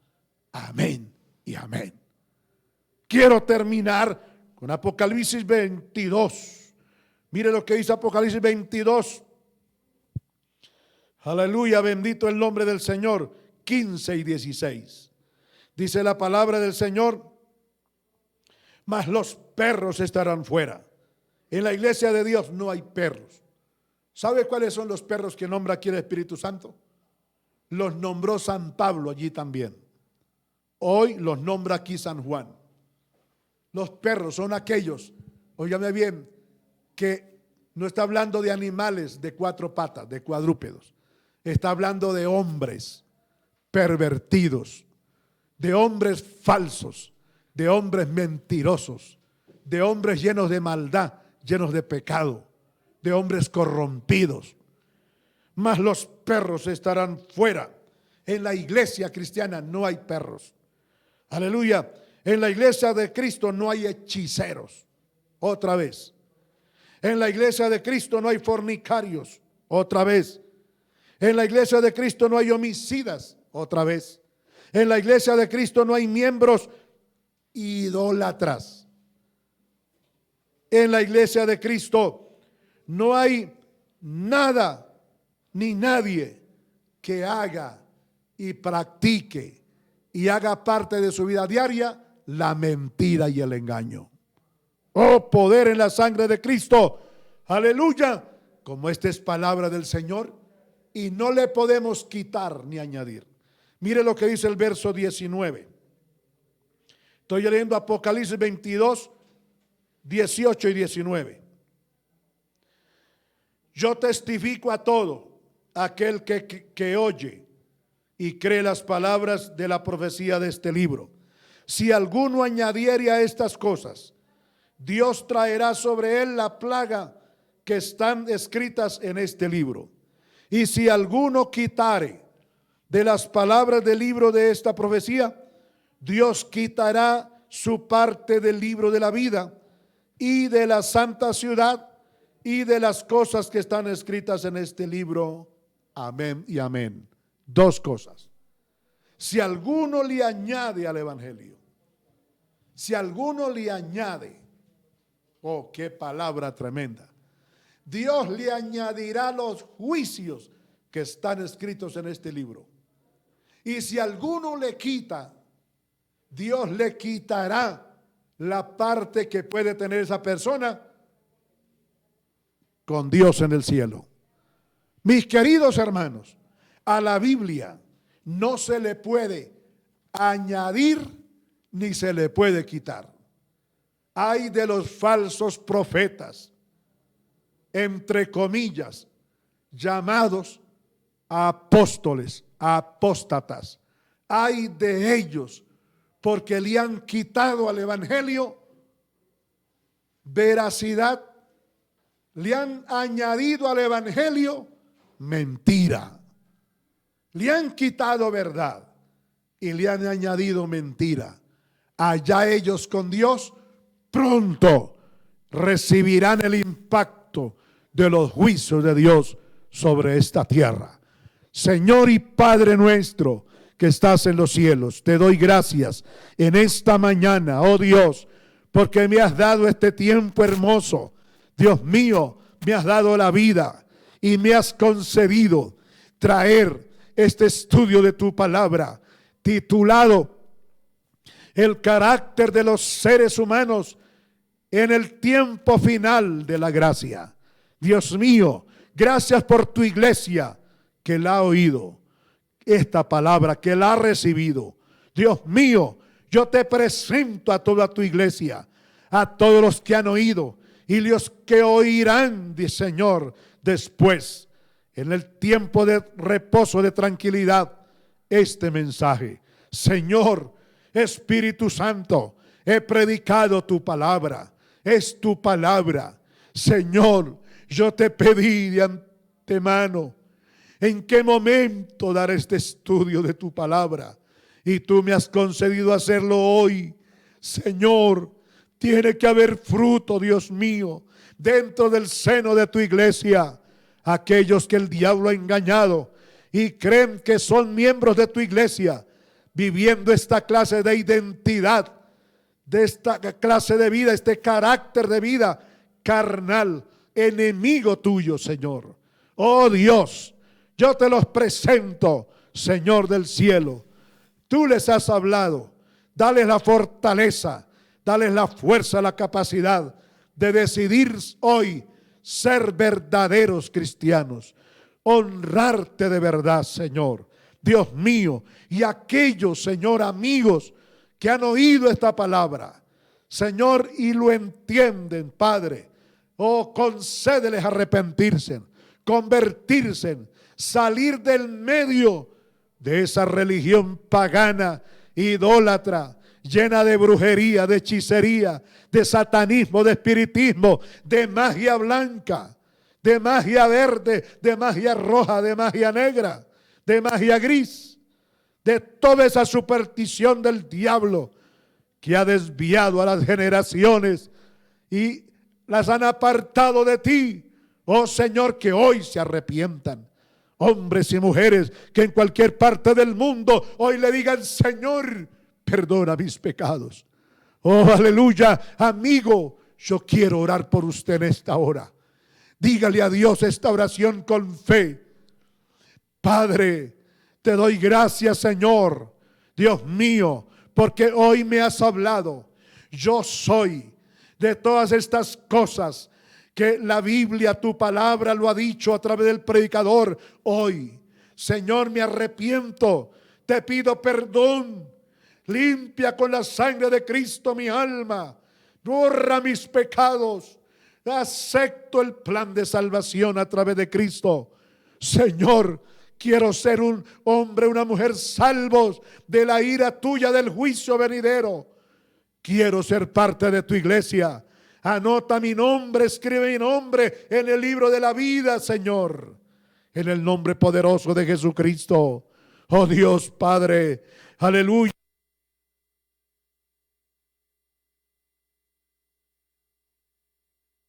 [SPEAKER 1] Amén y amén. Quiero terminar con Apocalipsis 22. Mire lo que dice Apocalipsis 22. Aleluya, bendito el nombre del Señor. 15 y 16. Dice la palabra del Señor: mas los perros estarán fuera. En la iglesia de Dios no hay perros. ¿Sabe cuáles son los perros que nombra aquí el Espíritu Santo? Los nombró San Pablo allí también. Hoy los nombra aquí San Juan. Los perros son aquellos, óigame bien, que no está hablando de animales de cuatro patas, de cuadrúpedos. Está hablando de hombres pervertidos, de hombres falsos, de hombres mentirosos, de hombres llenos de maldad, llenos de pecado, de hombres corrompidos. Mas los perros estarán fuera. En la iglesia cristiana no hay perros. Aleluya. En la iglesia de Cristo no hay hechiceros. Otra vez. En la iglesia de Cristo no hay fornicarios. Otra vez. En la iglesia de Cristo no hay homicidas. Otra vez. En la iglesia de Cristo no hay miembros idólatras. En la iglesia de Cristo no hay nada ni nadie que haga y practique y haga parte de su vida diaria la mentira y el engaño. Oh, poder en la sangre de Cristo. Aleluya. Como esta es palabra del Señor y no le podemos quitar ni añadir. Mire lo que dice el verso 19. Estoy leyendo Apocalipsis 22, 18 y 19. Yo testifico a todo aquel que oye y cree las palabras de la profecía de este libro. Si alguno añadiere a estas cosas, Dios traerá sobre él la plaga que están escritas en este libro. Y si alguno quitare de las palabras del libro de esta profecía, Dios quitará su parte del libro de la vida y de la santa ciudad y de las cosas que están escritas en este libro. Amén y amén. Dos cosas. Si alguno le añade al evangelio, si alguno le añade, oh, qué palabra tremenda. Dios le añadirá los juicios que están escritos en este libro. Y si alguno le quita, Dios le quitará la parte que puede tener esa persona con Dios en el cielo. Mis queridos hermanos, a la Biblia no se le puede añadir ni se le puede quitar. Hay de los falsos profetas, entre comillas, llamados apóstoles, apóstatas. Hay de ellos porque le han quitado al evangelio veracidad, le han añadido al evangelio mentira, le han quitado verdad y le han añadido mentira. Allá ellos con Dios pronto recibirán el impacto de los juicios de Dios sobre esta tierra. Señor y Padre nuestro que estás en los cielos, te doy gracias en esta mañana, oh Dios, porque me has dado este tiempo hermoso. Dios mío, me has dado la vida y me has concedido traer este estudio de tu palabra titulado El carácter de los seres humanos en el tiempo final de la gracia. Dios mío, gracias por tu iglesia que la ha oído, esta palabra que la ha recibido. Dios mío, yo te presento a toda tu iglesia, a todos los que han oído y los que oirán, Señor, después, en el tiempo de reposo, de tranquilidad, este mensaje. Señor, Espíritu Santo, he predicado tu palabra, es tu palabra. Señor, yo te pedí de antemano en qué momento dar este estudio de tu palabra y tú me has concedido hacerlo hoy. Señor, tiene que haber fruto, Dios mío, dentro del seno de tu iglesia. Aquellos que el diablo ha engañado y creen que son miembros de tu iglesia, viviendo esta clase de identidad, de esta clase de vida, este carácter de vida carnal, enemigo tuyo, Señor. Oh Dios, yo te los presento, Señor del cielo. Tú les has hablado, dales la fortaleza, dales la fuerza, la capacidad de decidir hoy ser verdaderos cristianos, honrarte de verdad, Señor. Dios mío, y aquellos, Señor, amigos que han oído esta palabra, Señor, y lo entienden, Padre, oh, concédeles arrepentirse, convertirse, salir del medio de esa religión pagana, idólatra, llena de brujería, de hechicería, de satanismo, de espiritismo, de magia blanca, de magia verde, de magia roja, de magia negra, de magia gris, de toda esa superstición del diablo que ha desviado a las generaciones y las han apartado de ti. Oh Señor, que hoy se arrepientan, hombres y mujeres que en cualquier parte del mundo hoy le digan: Señor, perdona mis pecados. Oh, aleluya. Amigo, yo quiero orar por usted en esta hora. Dígale a Dios esta oración con fe. Padre, te doy gracias, Señor, Dios mío, porque hoy me has hablado. Yo soy de todas estas cosas que la Biblia, tu palabra, lo ha dicho a través del predicador. Hoy, Señor, me arrepiento, te pido perdón. Limpia con la sangre de Cristo mi alma, borra mis pecados. Acepto el plan de salvación a través de Cristo. Señor, quiero ser un hombre, una mujer salvos de la ira tuya, del juicio venidero. Quiero ser parte de tu iglesia. Anota mi nombre, escribe mi nombre en el libro de la vida, Señor, en el nombre poderoso de Jesucristo. Oh Dios Padre, aleluya.